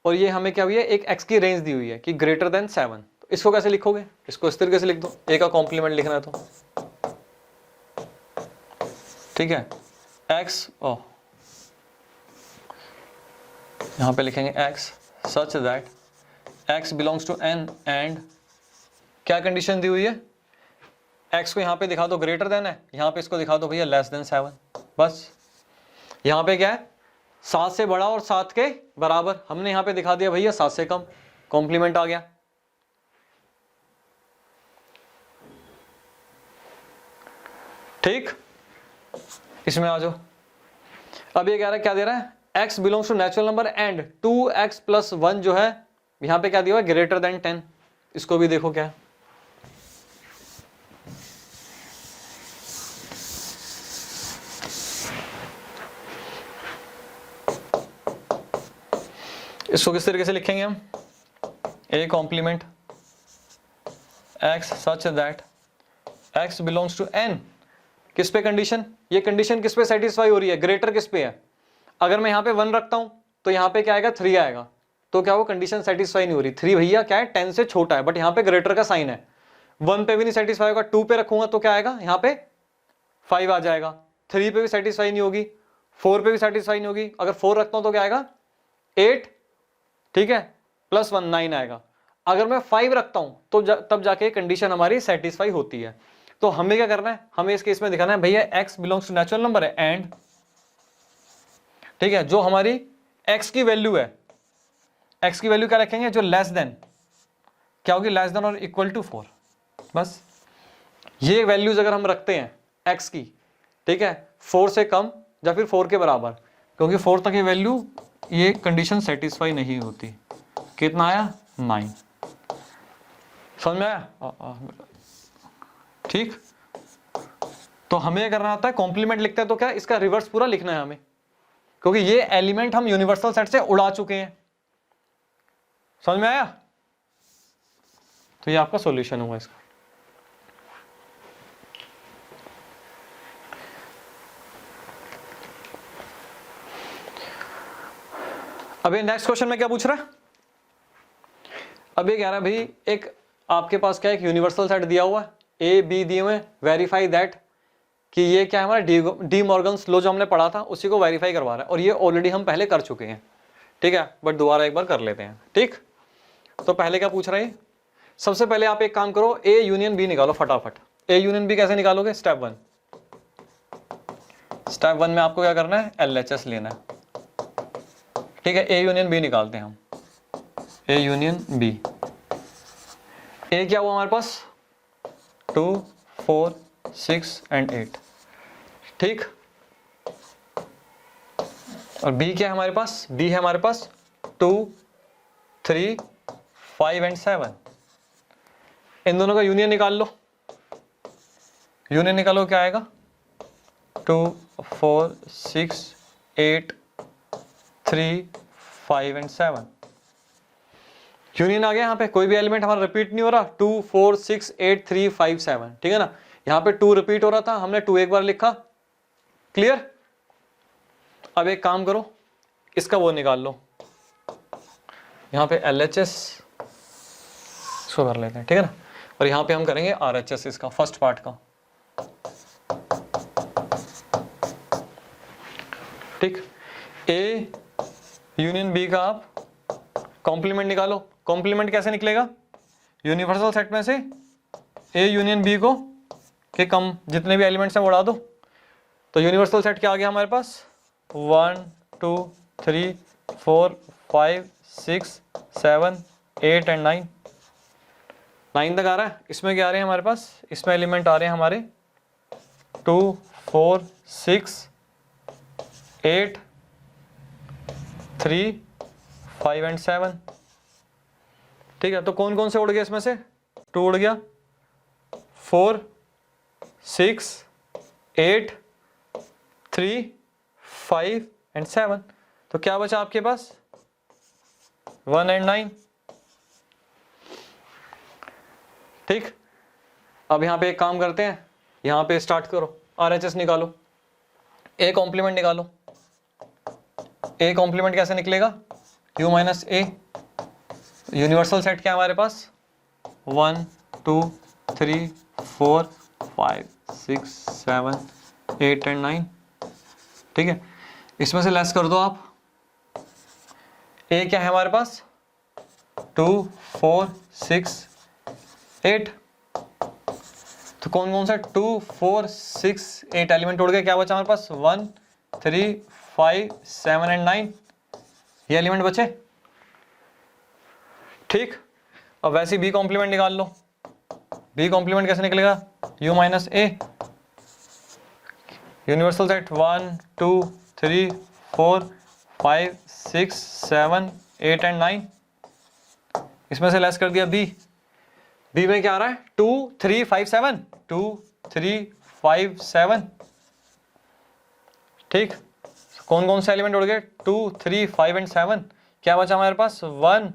और ये हमें क्या हुई है, एक x की रेंज दी हुई है कि >7। तो इसको कैसे लिखोगे, इसको इस तरीके से लिख दो, a का कॉम्प्लीमेंट लिखना है तो, ठीक है, x, यहां पे लिखेंगे x such that x belongs to n and क्या कंडीशन दी हुई है, x को यहां पे दिखा दो > है, यहां पे इसको दिखा दो भैया <7। बस यहां पे क्या है, 7 से बड़ा और 7 के बराबर, हमने यहां पे दिखा दिया भैया 7 से कम, कॉम्प्लीमेंट आ गया। ठीक, इसमें आ जाओ। अब ये कह रहा है, क्या दे रहा है, x belongs to natural number and 2x + 1 जो है यहां पे क्या दिया हुआ है, >10। इसको भी देखो क्या है, इसको किस तरीके से लिखेंगे हम, A complement x such that x belongs to n, किस पे कंडीशन, ये कंडीशन किस पे सेटिस्फाई हो रही है, ग्रेटर किस पे है। अगर मैं यहाँ पे 1 रखता हूं तो यहाँ पे क्या आएगा 3 आएगा, तो क्या वो कंडीशन सेटिस्फाई नहीं हो रही। 3 भैया क्या है 10 से छोटा है, बट यहाँ पे ग्रेटर का साइन है। 1 पे भी नहीं सेटिस्फाई होगा, 2 पे रखूंगा तो क्या आएगा यहाँ पे 5 आ जाएगा, 3 पे भी सेटिस्फाई नहीं होगी, 4 पे भी सेटिस्फाई नहीं होगी। अगर 4 रखता हूं तो क्या आएगा 8, ठीक है, +1 9 आएगा। अगर मैं 5 रखता हूं तो तब जाके कंडीशन हमारी सेटिस्फाई होती है। तो हमें क्या करना है, हमें इस केस में दिखाना है भैया x belongs to natural number है एंड, ठीक है, जो हमारी x की वैल्यू है, x की वैल्यू क्या रखेंगे, जो लेस देन क्या होगी, लेस देन और इक्वल टू 4। बस ये वैल्यूज अगर हम रखते हैं x की, ठीक है, 4 से कम या फिर 4 के बराबर, क्योंकि 4 तक ये वैल्यू ये कंडीशन सेटिस्फाई नहीं होती। कितना आया 9, समझ में आया, ठीक। तो हमें ये करना आता है कॉम्प्लीमेंट लिखते हैं तो क्या इसका रिवर्स पूरा लिखना है हमें, क्योंकि ये एलिमेंट हम यूनिवर्सल सेट से उड़ा चुके हैं। समझ में आया, तो ये आपका सॉल्यूशन होगा इसका। अब ये नेक्स्ट क्वेश्चन में क्या पूछ रहा है, अब ये कह रहा है भाई एक आपके पास क्या है, एक यूनिवर्सल सेट दिया हुआ है, ए बी दिए हुए, वेरीफाई दैट, कि ये क्या है हमारा डी मॉर्गन्स लॉ जो हमने पढ़ा था उसी को वेरीफाई करवा रहा है, और ये ऑलरेडी हम पहले कर चुके हैं, ठीक है, बट दोबारा एक बार कर लेते हैं, ठीक। तो पहले क्या पूछ रहे हैं, सबसे पहले आप एक काम करो, ए यूनियन बी निकालो फटाफट। ए यूनियन बी कैसे निकालोगे, स्टेप 1 में आपको क्या करना है, LHS लेना है, ठीक है। ए यूनियन बी निकालते हैं हम, ए यूनियन बी, ए क्या हुआ हमारे पास 2 4 6 एंड 8, ठीक। और बी क्या है हमारे पास, बी है हमारे पास 2 3 5 एंड 7, इन दोनों का यूनियन निकाल लो। यूनियन निकालो क्या आएगा 2 4 6 8 3 5 एंड 7, यूनियन आ गया। यहाँ पे कोई भी एलिमेंट हमारा रिपीट नहीं हो रहा, 2 4 6 8 3 5 7, ठीक है ना। यहाँ पे 2 रिपीट हो रहा था, हमने 2 एक बार लिखा, क्लियर। अब एक काम करो, इसका वो निकाल लो, यहाँ पे LHS इसको कर लेते हैं, ठीक है ना, और यहाँ पे हम करेंगे RHS इसका फर्स्ट पार्ट का, ठीक। ए यूनियन बी का आप कॉम्प्लीमेंट निकालो। कॉम्प्लीमेंट कैसे निकलेगा, यूनिवर्सल सेट में से ए यूनियन बी को के कम जितने भी एलिमेंट्स हैं वो उड़ा दो। तो यूनिवर्सल सेट क्या आ गया हमारे पास 1 2 3 4 5 6 7 8 एंड 9 तक आ रहा है। इसमें क्या आ रहे हैं हमारे पास, इसमें एलिमेंट आ रहे हैं हमारे 2 4 6 8 3 5 एंड 7, ठीक है। तो कौन कौन से उड़ गए इसमें से, 2 उड़ गया, 4 6 8 3 5 एंड 7, तो क्या बचा आपके पास 1 एंड 9, ठीक। अब यहां पे एक काम करते हैं, यहां पे स्टार्ट करो, RHS निकालो, ए कॉम्प्लीमेंट निकालो। ए कॉम्प्लीमेंट कैसे निकलेगा, u माइनस ए, यूनिवर्सल सेट क्या है हमारे पास 1 2 3 4 5 6 7 8 एंड 9, ठीक है। इसमें से लेस कर दो आप, ए क्या है हमारे पास 2 4 6 8, तो कौन कौन सा 2 4 6 8 एलिमेंट उड़ गए, क्या बचा हमारे पास 1 3 5 7 एंड 9, ये एलिमेंट बचे, ठीक। अब वैसे बी कॉम्प्लीमेंट निकाल लो। बी कॉम्प्लीमेंट कैसे निकलेगा, u minus A, universal set 1 2 3 4 5 6 7 8 and 9, इसमें से लेस कर दिया बी। बी में क्या आ रहा है 2 3 5 7 2 3 5 7, ठीक। कौन कौन से एलिमेंट उड़ गए 2 3 5 एंड 7, क्या बचा हमारे पास 1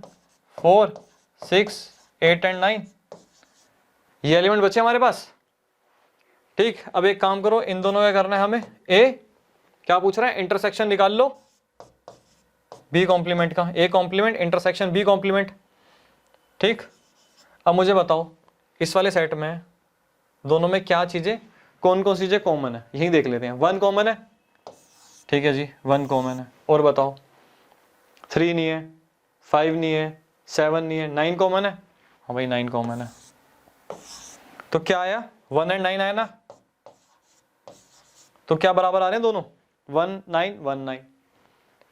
4 6 8 एंड 9, ये एलिमेंट बचे हमारे पास। ठीक, अब एक काम करो, इन दोनों का करना है हमें ए, क्या पूछ रहा है, इंटरसेक्शन निकाल लो बी कॉम्प्लीमेंट का, A complement intersection B complement. ठीक, अब मुझे बताओ इस वाले सेट में दोनों में क्या चीजें, कौन कौन सी चीजें कॉमन है, यही देख लेते हैं। 1 कॉमन है, ठीक है जी 1 कॉमन है, और बताओ 3 नहीं है, 5 नहीं है, 7 नहीं है, 9 कॉमन है, हाँ भाई 9 कॉमन है। तो क्या आया 1 एंड 9 आया ना, तो क्या बराबर आ रहे हैं दोनों 1 9 1 9।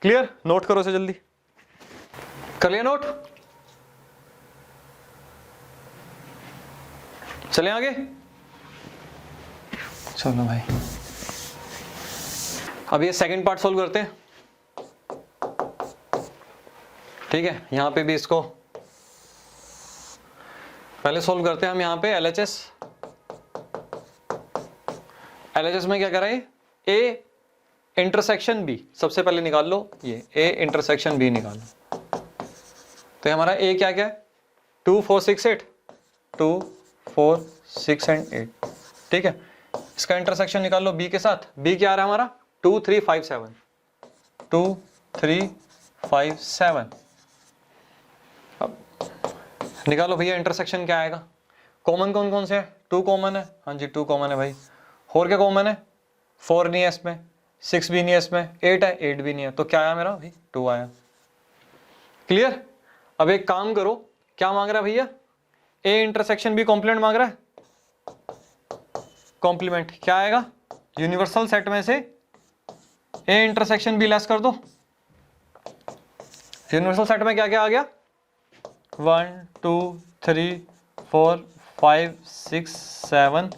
क्लियर, नोट करो इसे जल्दी, कर लिया नोट, चलें आगे। चलो भाई अब ये सेकंड पार्ट सोल्व करते हैं। ठीक है, यहां पे भी इसको पहले सोल्व करते हैं हम। यहां पे LHS में क्या करा है, ए इंटरसेक्शन बी सबसे पहले निकाल लो, ये ए इंटरसेक्शन बी निकालो। तो हमारा ए क्या क्या है 2 4 6 8, 2 4 6 एंड 8। ठीक है, इसका इंटरसेक्शन निकाल लो बी के साथ, बी क्या आ रहा है हमारा 2 3 5 7, 2 3 5 7। अब निकालो भैया इंटरसेक्शन क्या आएगा, कॉमन कौन कौन से है, 2 कॉमन है, हाँ जी 2 कॉमन है भाई, और क्या कॉमन है 4 नहीं है इसमें, 6 भी नहीं है इसमें, 8 है 8 भी नहीं है, तो क्या आया मेरा भाई 2 आया। क्लियर, अब एक काम करो, क्या मांग रहा है भैया, ए इंटरसेक्शन बी कॉम्प्लीमेंट मांग रहा है, कॉम्प्लीमेंट क्या आएगा, यूनिवर्सल सेट में से ए इंटरसेक्शन बी लेस कर दो। यूनिवर्सल सेट में क्या क्या आ गया 1 2 3 4 5 6 7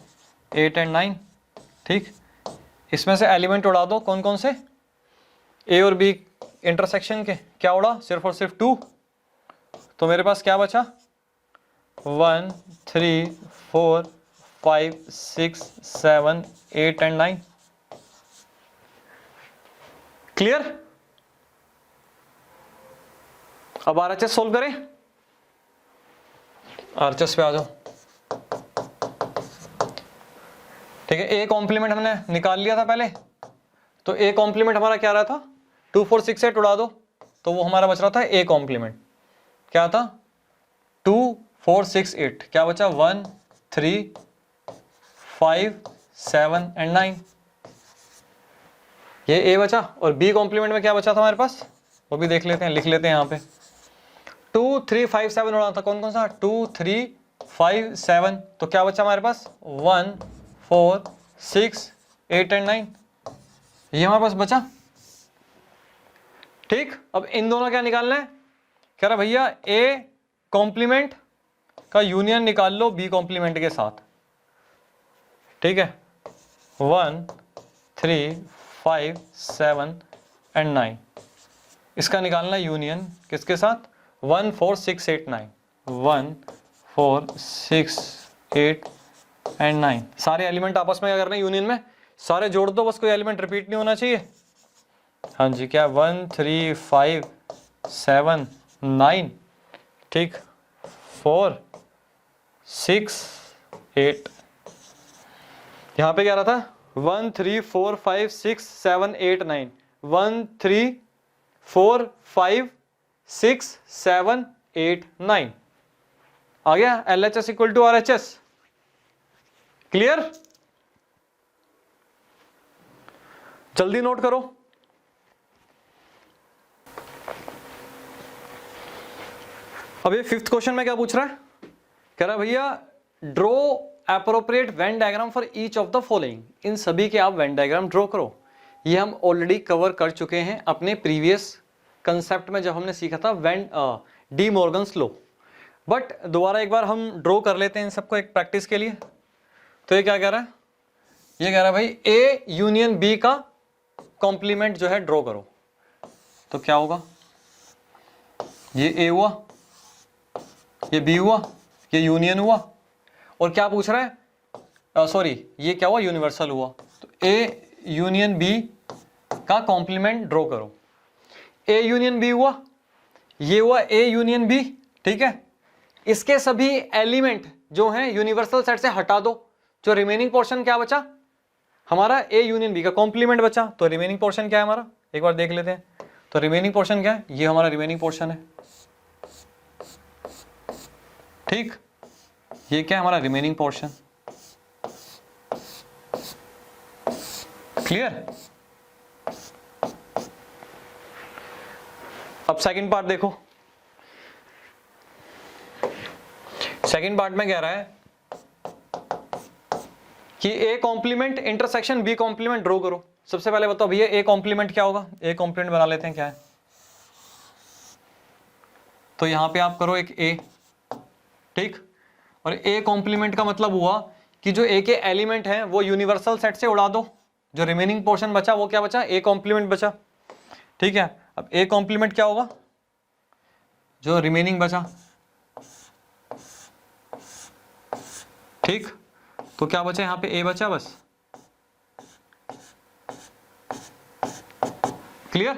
8 एंड 9। ठीक, इसमें से एलिमेंट उड़ा दो, कौन कौन से, ए और बी इंटरसेक्शन के, क्या उड़ा सिर्फ और सिर्फ 2, तो मेरे पास क्या बचा 1 3 4 5 6 7 8 एंड 9। क्लियर, अब RHS सोल्व करें, RHS पे आ जाओ। ठीक है, ए कॉम्प्लीमेंट हमने निकाल लिया था पहले, तो ए कॉम्प्लीमेंट हमारा क्या रहा था 2 4 6 8 उड़ा दो, तो वो हमारा बच रहा था ए कॉम्प्लीमेंट, क्या था 2 4 6 8, क्या बचा 1 3 5 7 एंड 9, ये ए बचा। और बी कॉम्प्लीमेंट में क्या बचा था हमारे पास, वो भी देख लेते हैं, लिख लेते हैं यहाँ पे 2 3 5 7 उड़ाना था, कौन कौन सा 2 3 5 7, तो क्या बचा हमारे पास 1 4 6 8 एंड 9, ये हमारे पास बचा। ठीक, अब इन दोनों क्या निकालना है, कह रहा भैया ए कॉम्प्लीमेंट का यूनियन निकाल लो बी कॉम्प्लीमेंट के साथ। ठीक है, 1 3 5 7 एंड 9, इसका निकालना यूनियन किसके साथ 1 4 6 8 9, 1 4 6 8 एंड 9। सारे एलिमेंट आपस में क्या करना है यूनियन में, सारे जोड़ दो, बस कोई एलिमेंट रिपीट नहीं होना चाहिए। हाँ जी, क्या 1 3 5 7 9, ठीक 4 6 8, यहां पे क्या रहा था 1 3 4 5 6 7 8 9, 1 3 4 5 6 7 8 9 आ गया LHS equal to RHS। Clear, जल्दी नोट करो। अब ये 5th क्वेश्चन में क्या पूछ रहा है, कह रहा है भैया draw appropriate Venn diagram for each of the following, इन सभी के आप वेन डायग्राम ड्रॉ करो। ये हम ऑलरेडी कवर कर चुके हैं अपने प्रीवियस कंसेप्ट में जब हमने सीखा था when D Morgan's law, but दोबारा एक बार हम ड्रॉ कर लेते हैं इन सबको एक प्रैक्टिस के लिए। तो ये क्या कह रहा है, ये कह रहा है भाई ए यूनियन बी का कॉम्प्लीमेंट जो है ड्रॉ करो, तो क्या होगा, ये ए हुआ, ये बी हुआ, ये यूनियन हुआ, और क्या पूछ रहा है सॉरी ये क्या हुआ यूनिवर्सल हुआ, तो ए यूनियन बी का कॉम्प्लीमेंट ड्रॉ करो। ए यूनियन बी हुआ, ये हुआ ए यूनियन बी, ठीक है। इसके सभी एलिमेंट जो हैं यूनिवर्सल सेट से हटा दो, जो रिमेनिंग पोर्शन क्या बचा हमारा, ए यूनियन बी का कॉम्प्लीमेंट बचा। तो रिमेनिंग पोर्शन क्या है हमारा, एक बार देख लेते हैं। तो रिमेनिंग पोर्शन क्या है, ये हमारा रिमेनिंग पोर्शन है, ठीक। ये क्या है हमारा रिमेनिंग पोर्शन, क्लियर। अब सेकंड पार्ट देखो, सेकंड पार्ट में कह रहा है कि A complement intersection B complement draw करो। सबसे पहले बताओ भैया ए कॉम्प्लीमेंट क्या होगा, ए कॉम्प्लीमेंट बना लेते हैं क्या है। तो यहां पे आप करो एक ए, ठीक। और ए कॉम्प्लीमेंट का मतलब हुआ कि जो ए के एलिमेंट हैं वो यूनिवर्सल सेट से उड़ा दो, जो रिमेनिंग पोर्शन बचा वो क्या बचा, ए कॉम्प्लीमेंट बचा, ठीक है। अब ए कॉम्प्लीमेंट क्या होगा, जो रिमेनिंग बचा, ठीक। तो क्या बचा यहां पे, ए बचा बस, क्लियर।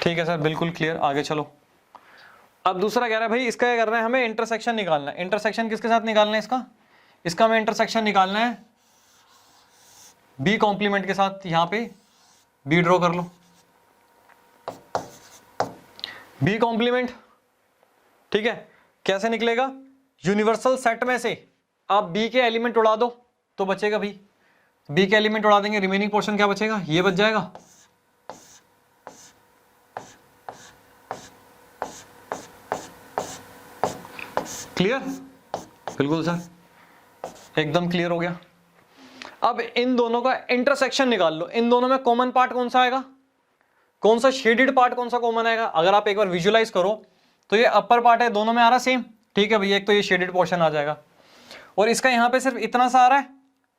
ठीक है सर, बिल्कुल क्लियर। आगे चलो। अब दूसरा कह रहा है भाई इसका क्या करना है, हमें इंटरसेक्शन निकालना है। इंटरसेक्शन किसके साथ निकालना है इसका हमें इंटरसेक्शन निकालना है बी कॉम्प्लीमेंट के साथ। यहां पे बी ड्रॉ कर लो, बी कॉम्प्लीमेंट, ठीक है। कैसे निकलेगा, यूनिवर्सल सेट में से आप बी के एलिमेंट उड़ा दो तो बचेगा भाई, बी के एलिमेंट उड़ा देंगे, रिमेनिंग पोर्शन क्या बचेगा, ये बच जाएगा, क्लियर। बिल्कुल सर, एकदम क्लियर हो गया। अब इन दोनों का इंटरसेक्शन निकाल लो, इन दोनों में कॉमन पार्ट कौन सा आएगा, कौन सा शेडेड पार्ट कौन सा कॉमन आएगा। अगर आप एक बार विजुअलाइज करो तो ये अपर पार्ट है, दोनों में आ रहा सेम, ठीक है भैया। एक तो ये शेडेड पोर्शन आ जाएगा और इसका यहां पे सिर्फ इतना सा आ रहा है,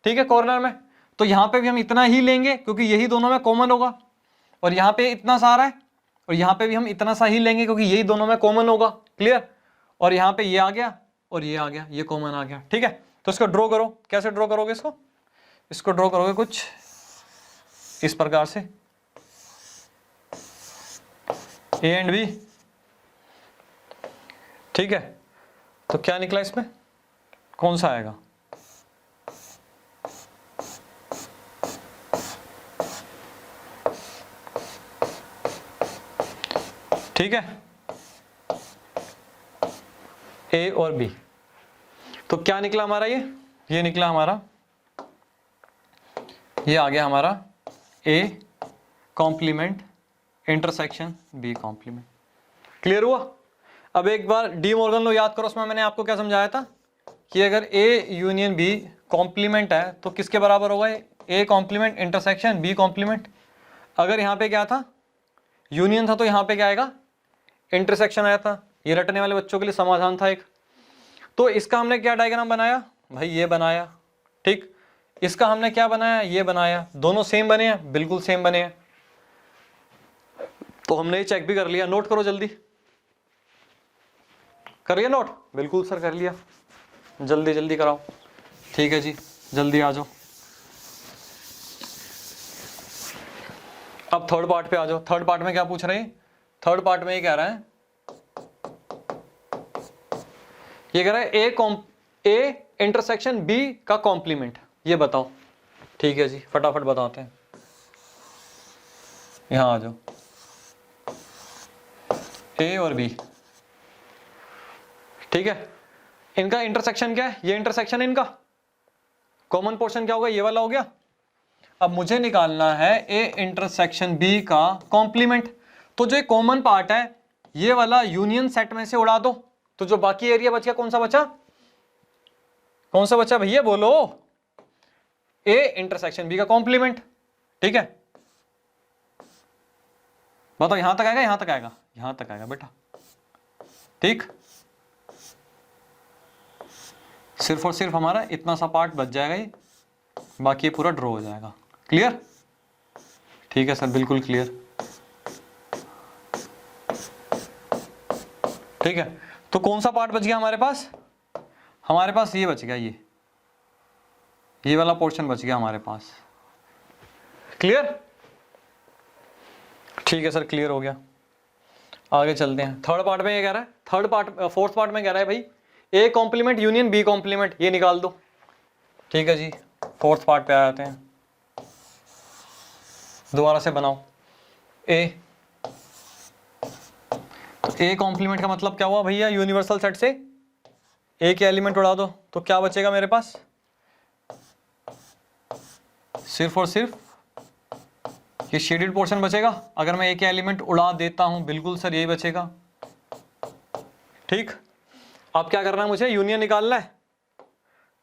ठीक है, कॉर्नर में। तो यहां पे भी हम इतना ही लेंगे क्योंकि यही दोनों में कॉमन होगा, और यहां पे इतना सा आ रहा है और यहां पे भी हम इतना सा ही लेंगे क्योंकि यही दोनों में कॉमन होगा, क्लियर। और यहां पे ये आ गया और ये आ गया, ये कॉमन आ गया, ठीक है। तो इसको ड्रॉ करो, कैसे ड्रॉ करोगे इसको ड्रॉ करोगे कुछ इस प्रकार से, ए एंड बी, ठीक है। तो क्या निकला इसमें, कौन सा आएगा, ठीक है, ए और बी। तो क्या निकला हमारा, ये निकला हमारा, ये आ गया हमारा A complement intersection B complement, clear हुआ। अब एक बार डी मॉर्गन लो याद करो, उसमें मैंने आपको क्या समझाया था कि अगर ए यूनियन बी कॉम्प्लीमेंट है तो किसके बराबर होगा, A complement intersection B complement. अगर यहाँ पे क्या था, यूनियन था, तो यहाँ पे क्या आएगा, इंटरसेक्शन आया था। ये रटने वाले बच्चों के लिए समाधान था एक। तो इसका हमने क्या डायग्राम बनाया भाई, ये बनाया, ठीक। इसका हमने क्या बनाया, ये बनाया। दोनों सेम बने हैं, बिल्कुल सेम बने हैं। तो हमने ये चेक भी कर लिया, नोट करो जल्दी, कर लिया नोट, बिल्कुल सर कर लिया, जल्दी जल्दी कराओ, ठीक है जी, जल्दी आ जाओ। अब थर्ड पार्ट पे आ जाओ। थर्ड पार्ट में क्या पूछ रहे हैं, थर्ड पार्ट में ये कह रहा है, ये कह रहा है ए इंटरसेक्शन बी का कॉम्प्लीमेंट, ये बताओ, ठीक है जी, फटाफट बताते हैं। यहां आ जाओ, ए और बी, ठीक है। इनका इंटरसेक्शन क्या है, ये इंटरसेक्शन इनका कॉमन पोर्शन क्या होगा, ये वाला हो गया। अब मुझे निकालना है ए इंटरसेक्शन बी का कॉम्प्लीमेंट। तो जो कॉमन पार्ट है ये वाला यूनियन सेट में से उड़ा दो, तो जो बाकी एरिया बच गया कौन सा बचा, कौन सा बचा भैया बोलो, ए इंटरसेक्शन बी का कॉम्प्लीमेंट, ठीक है। बताओ यहां तक आएगा, यहां तक आएगा, यहां तक आएगा बेटा, ठीक। सिर्फ और सिर्फ हमारा इतना सा पार्ट बच जाएगा, ये बाकी पूरा ड्रॉ हो जाएगा, क्लियर। ठीक है सर, बिल्कुल क्लियर, ठीक है। तो कौन सा पार्ट बच गया हमारे पास, हमारे पास ये बच गया, ये वाला पोर्शन बच गया हमारे पास, क्लियर। ठीक है सर, क्लियर हो गया। आगे चलते हैं। थर्ड पार्ट में ये कह रहा है, फोर्थ पार्ट में कह रहा है भाई A complement union B complement, ये निकाल दो। ठीक है जी, फोर्थ पार्ट पे आ जाते हैं, दोबारा से बनाओ ए। तो ए कॉम्प्लीमेंट का मतलब क्या हुआ भैया, यूनिवर्सल सेट से ए के एलिमेंट उड़ा दो तो क्या बचेगा मेरे पास, सिर्फ और सिर्फ ये शेडेड पोर्शन बचेगा। अगर मैं ए के एलिमेंट उड़ा देता हूं, बिल्कुल सर यही बचेगा। ठीक, अब क्या करना है मुझे, यूनियन निकालना है।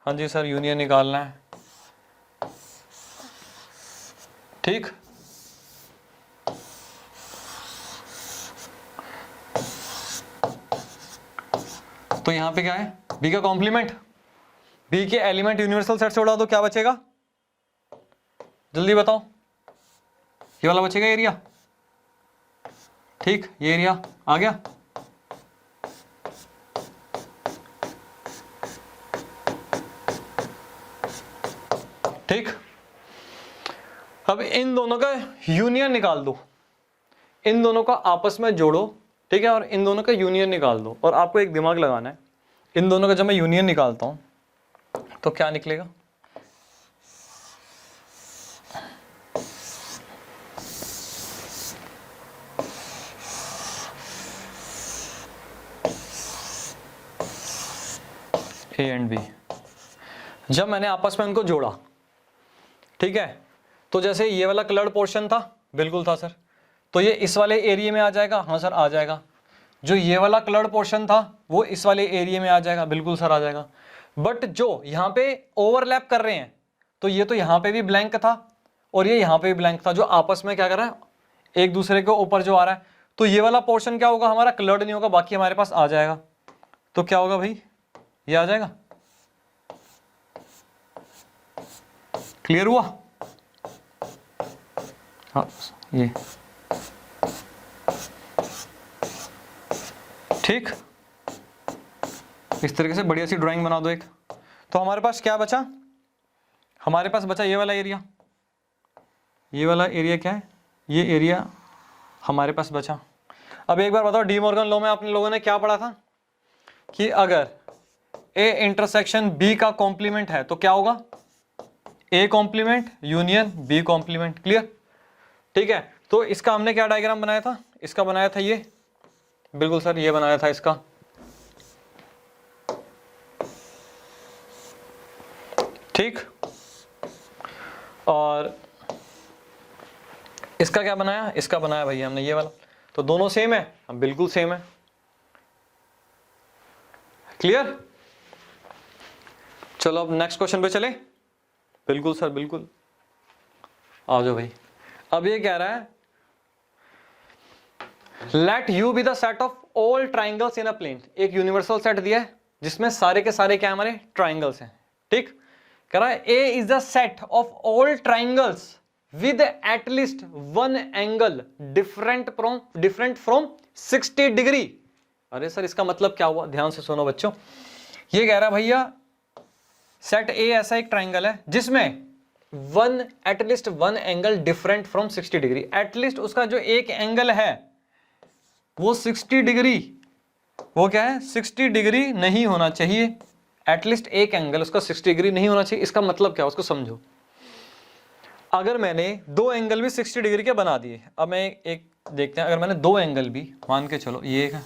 हाँ जी सर, यूनियन निकालना है। ठीक, तो यहां पे क्या है, बी का कॉम्प्लीमेंट, बी के एलिमेंट यूनिवर्सल सेट से उड़ा दो, क्या बचेगा जल्दी बताओ, ये वाला बचेगा एरिया। ठीक, ये एरिया आ गया। ठीक, अब इन दोनों का यूनियन निकाल दो, इन दोनों का आपस में जोड़ो। ठीक है, और इन दोनों का यूनियन निकाल दो। और आपको एक दिमाग लगाना है, इन दोनों का जब मैं यूनियन निकालता हूं तो क्या निकलेगा, ए एंड बी। जब मैंने आपस में इनको जोड़ा, ठीक है, तो जैसे ये वाला कलर्ड पोर्शन था, बिल्कुल था सर, तो ये इस वाले एरिया में आ जाएगा। हाँ सर आ जाएगा। जो ये वाला कलर्ड पोर्शन था वो इस वाले एरिया में आ जाएगा, बिल्कुल सर आ जाएगा। बट जो यहाँ पे ओवरलैप कर रहे हैं, तो ये तो यहाँ पे भी ब्लैंक था और ये यहाँ पे भी ब्लैंक था, जो आपस में क्या कर रहा है, एक दूसरे के ऊपर जो आ रहा है। तो ये वाला पोर्शन क्या होगा, हमारा कलर्ड नहीं होगा, बाकी हमारे पास आ जाएगा। तो क्या होगा भाई, ये आ जाएगा। क्लियर हुआ? हाँ ये ठीक, इस तरीके से बढ़िया सी ड्राइंग बना दो एक। तो हमारे पास क्या बचा, हमारे पास बचा ये वाला एरिया। ये वाला एरिया क्या है, ये एरिया हमारे पास बचा। अब एक बार बताओ, डी मॉर्गन लॉ में आप लोगों ने क्या पढ़ा था कि अगर ए इंटरसेक्शन बी का कॉम्प्लीमेंट है तो क्या होगा, A complement union B complement. Clear? ठीक है, तो इसका हमने क्या डायग्राम बनाया था, इसका बनाया था ये, बिल्कुल सर ये बनाया था इसका। ठीक, और इसका क्या बनाया, इसका बनाया भैया हमने ये वाला। तो दोनों सेम है, बिल्कुल सेम है। क्लियर? चलो अब नेक्स्ट क्वेश्चन पे चले। बिल्कुल सर बिल्कुल, आ जाओ भाई। अब ये कह रहा है let U be the set of all triangles in a plane. एक यूनिवर्सल सेट दिया है जिसमें सारे के सारे क्या हमारे ट्राइंगल्स हैं। ठीक, कह रहा है A is the set of all triangles with at least one angle different from 60 degree. अरे सर इसका मतलब क्या हुआ, ध्यान से सुनो बच्चों। ये कह रहा है भैया सेट ए ऐसा एक ट्राइंगल है जिसमें at least one angle different from 60 degree. At least उसका जो एक एंगल है वो 60 डिग्री, वो क्या है 60 डिग्री नहीं होना चाहिए। एटलीस्ट एक एंगल उसका 60 डिग्री नहीं होना चाहिए। इसका मतलब क्या, उसको समझो। अगर मैंने दो एंगल भी 60 डिग्री के बना दिए, अब मैं एक देखते हैं, अगर मैंने दो एंगल भी मान के चलो ये एक है,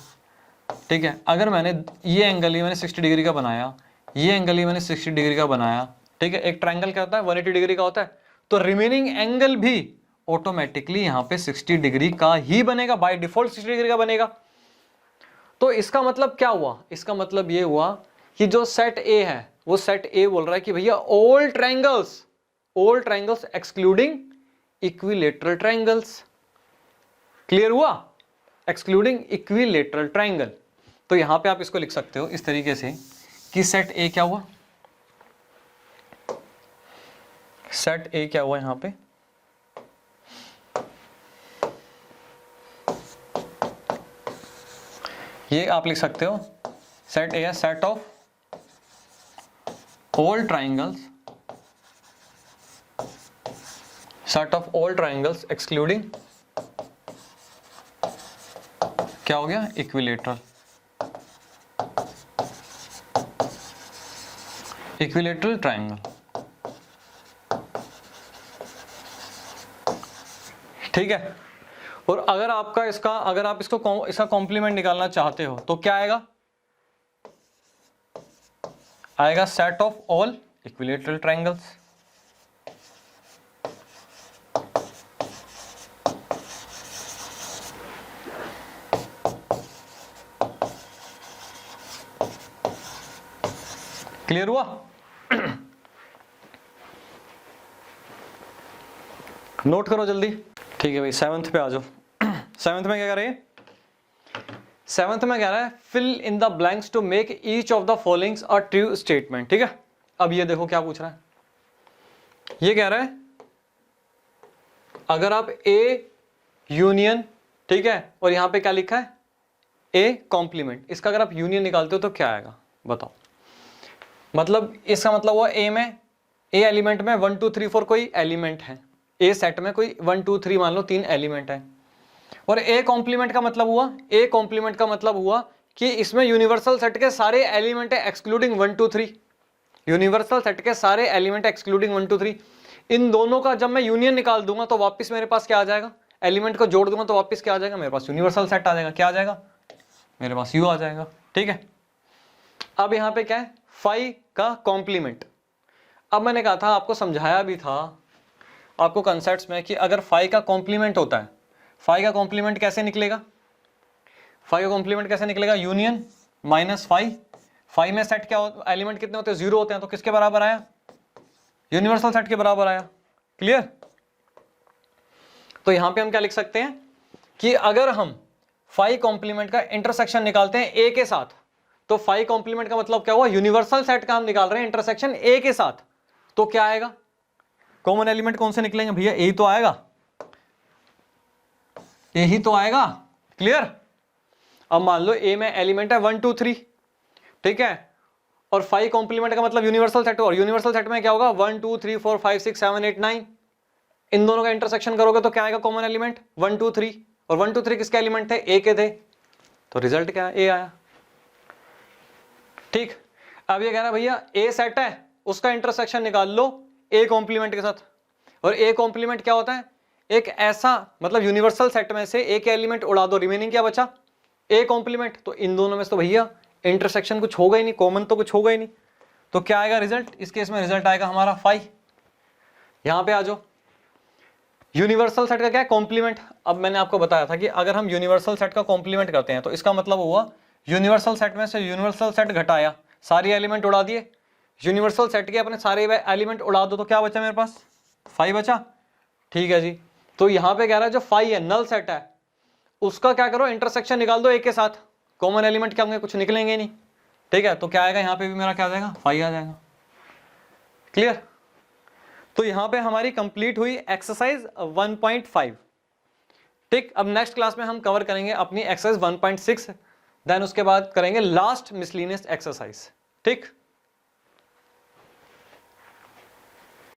ठीक है, अगर मैंने ये एंगल ही मैंने 60 डिग्री का बनाया, ये एंगल ही मैंने 60 डिग्री का बनाया, ठीक है, एक ट्राइंगल क्या होता है 180 डिग्री का होता है, तो रिमेनिंग एंगल भी ऑटोमेटिकली यहां पे 60 डिग्री का ही बनेगा, बाय डिफॉल्ट 60 डिग्री का बनेगा। तो इसका मतलब क्या हुआ, इसका मतलब ये हुआ कि जो सेट ए है वो सेट ए बोल रहा है कि भैया all triangles excluding equilateral triangles. Clear हुआ? Excluding equilateral triangle. तो यहां पे आप इसको लिख सकते हो इस तरीके से कि सेट ए क्या हुआ, सेट ए क्या हुआ यहां पे, ये आप लिख सकते हो set A set of all triangles excluding क्या हो गया, इक्विलेटरल। इक्विलेटरल ट्रायंगल, ठीक है। और अगर आपका इसका, अगर आप इसका कॉम्प्लीमेंट निकालना चाहते हो तो क्या आएगा, आएगा set of all equilateral triangles. Clear हुआ? नोट करो जल्दी। ठीक है भाई, 7th पे आ जाओ। 7th में क्या कह रहे हैं, 7th में कह रहा है fill in the blanks to make each of the followings a true statement, ठीक है। अब ये देखो क्या पूछ रहा है, ये कह रहा है अगर आप ए यूनियन, ठीक है, और यहां पे क्या लिखा है, ए कॉम्प्लीमेंट, इसका अगर आप यूनियन निकालते हो तो क्या आएगा बताओ। मतलब इसका मतलब हुआ ए में, ए एलिमेंट में 1 2 3 4 कोई एलिमेंट है, ए सेट में कोई 1 2 3 मान लो 3 एलिमेंट है, और ए कॉम्प्लीमेंट का मतलब हुआ, ए कॉम्प्लीमेंट का मतलब हुआ कि इसमें यूनिवर्सल सेट के सारे एलिमेंट है एक्सक्लूडिंग 1 2 3, यूनिवर्सल सेट के सारे एलिमेंट एक्सक्लूडिंग 1 2 3। इन दोनों का जब मैं यूनियन निकाल दूंगा तो वापस मेरे पास क्या आ जाएगा, एलिमेंट को जोड़ दूंगा तो वापस क्या आ जाएगा, मेरे पास यूनिवर्सल सेट आ जाएगा। क्या आ जाएगा, मेरे पास यू आ जाएगा, ठीक है। अब यहां पे क्या है, फाई का कॉम्प्लीमेंट। अब मैंने कहा था, आपको समझाया भी था आपको कंसेप्ट्स में कि अगर फाई का कॉम्प्लीमेंट होता है, फाई का कॉम्प्लीमेंट कैसे निकलेगा, फाई का कॉम्प्लीमेंट कैसे निकलेगा, यूनियन माइनस फाई। फाई में सेट क्या एलिमेंट कितने होते हैं, 0 होते हैं, तो किसके बराबर आया, यूनिवर्सल सेट के बराबर आया। क्लियर? तो यहां पे हम क्या लिख सकते हैं कि अगर हम फाई कॉम्प्लीमेंट का इंटरसेक्शन निकालते हैं ए के साथ, तो फाई कॉम्प्लीमेंट का मतलब क्या हुआ, यूनिवर्सल सेट का हम निकाल रहे हैं इंटरसेक्शन ए के साथ, तो क्या आएगा, कॉमन एलिमेंट कौन से निकलेंगे भैया, ए तो आएगा, ए ही तो आएगा। क्लियर? अब मान लो ए में एलिमेंट है 1 2 3, ठीक है, और फाई कॉम्प्लीमेंट का मतलब यूनिवर्सल सेट, और यूनिवर्सल सेट में क्या होगा 1 2 3 4 5 6 7 8 9, इन दोनों का इंटरसेक्शन करोगे तो क्या आएगा कॉमन एलिमेंट 1 2 3, और 1 2 3 किसके एलिमेंट थे, ए के थे, तो रिजल्ट क्या है, ए आया। ठीक, अब ये कह रहा है भैया ए सेट है उसका इंटरसेक्शन निकाल लो ए कॉम्प्लीमेंट के साथ, और ए कॉम्प्लीमेंट क्या होता है, एक ऐसा मतलब यूनिवर्सल सेट में से एक एलिमेंट उड़ा दो, रिमेनिंग क्या बचा, ए कॉम्प्लीमेंट। तो इन दोनों में से तो भैया इंटरसेक्शन कुछ होगा ही नहीं, कॉमन तो कुछ होगा ही नहीं, तो क्या आएगा रिजल्ट, इस केस में रिजल्ट आएगा हमारा फाई। यहां पे आ जाओ, यूनिवर्सल सेट का क्या है, कॉम्प्लीमेंट। अब मैंने आपको बताया था कि अगर हम यूनिवर्सल सेट का कॉम्प्लीमेंट करते हैं तो इसका मतलब हुआ यूनिवर्सल सेट में से यूनिवर्सल सेट घटाया, सारे एलिमेंट उड़ा दिए, यूनिवर्सल सेट के अपने सारे एलिमेंट उड़ा दो, तो क्या बचा मेरे पास, फाई बचा। ठीक है जी, तो यहां पे कह रहा है जो फाई है नल सेट है उसका क्या करो, इंटरसेक्शन निकाल दो एक के साथ, कॉमन एलिमेंट क्या होंगे, कुछ निकलेंगे नहीं। ठीक है, तो क्या आएगा, यहां पे भी मेरा क्या आ जाएगा, फाई आ जाएगा। क्लियर? तो यहां पे हमारी कंप्लीट हुई एक्सरसाइज 1.5। ठीक, अब नेक्स्ट क्लास में हम कवर करेंगे अपनी एक्सरसाइज 1.6, देन उसके बाद करेंगे लास्ट मिसलिनियस एक्सरसाइज। ठीक।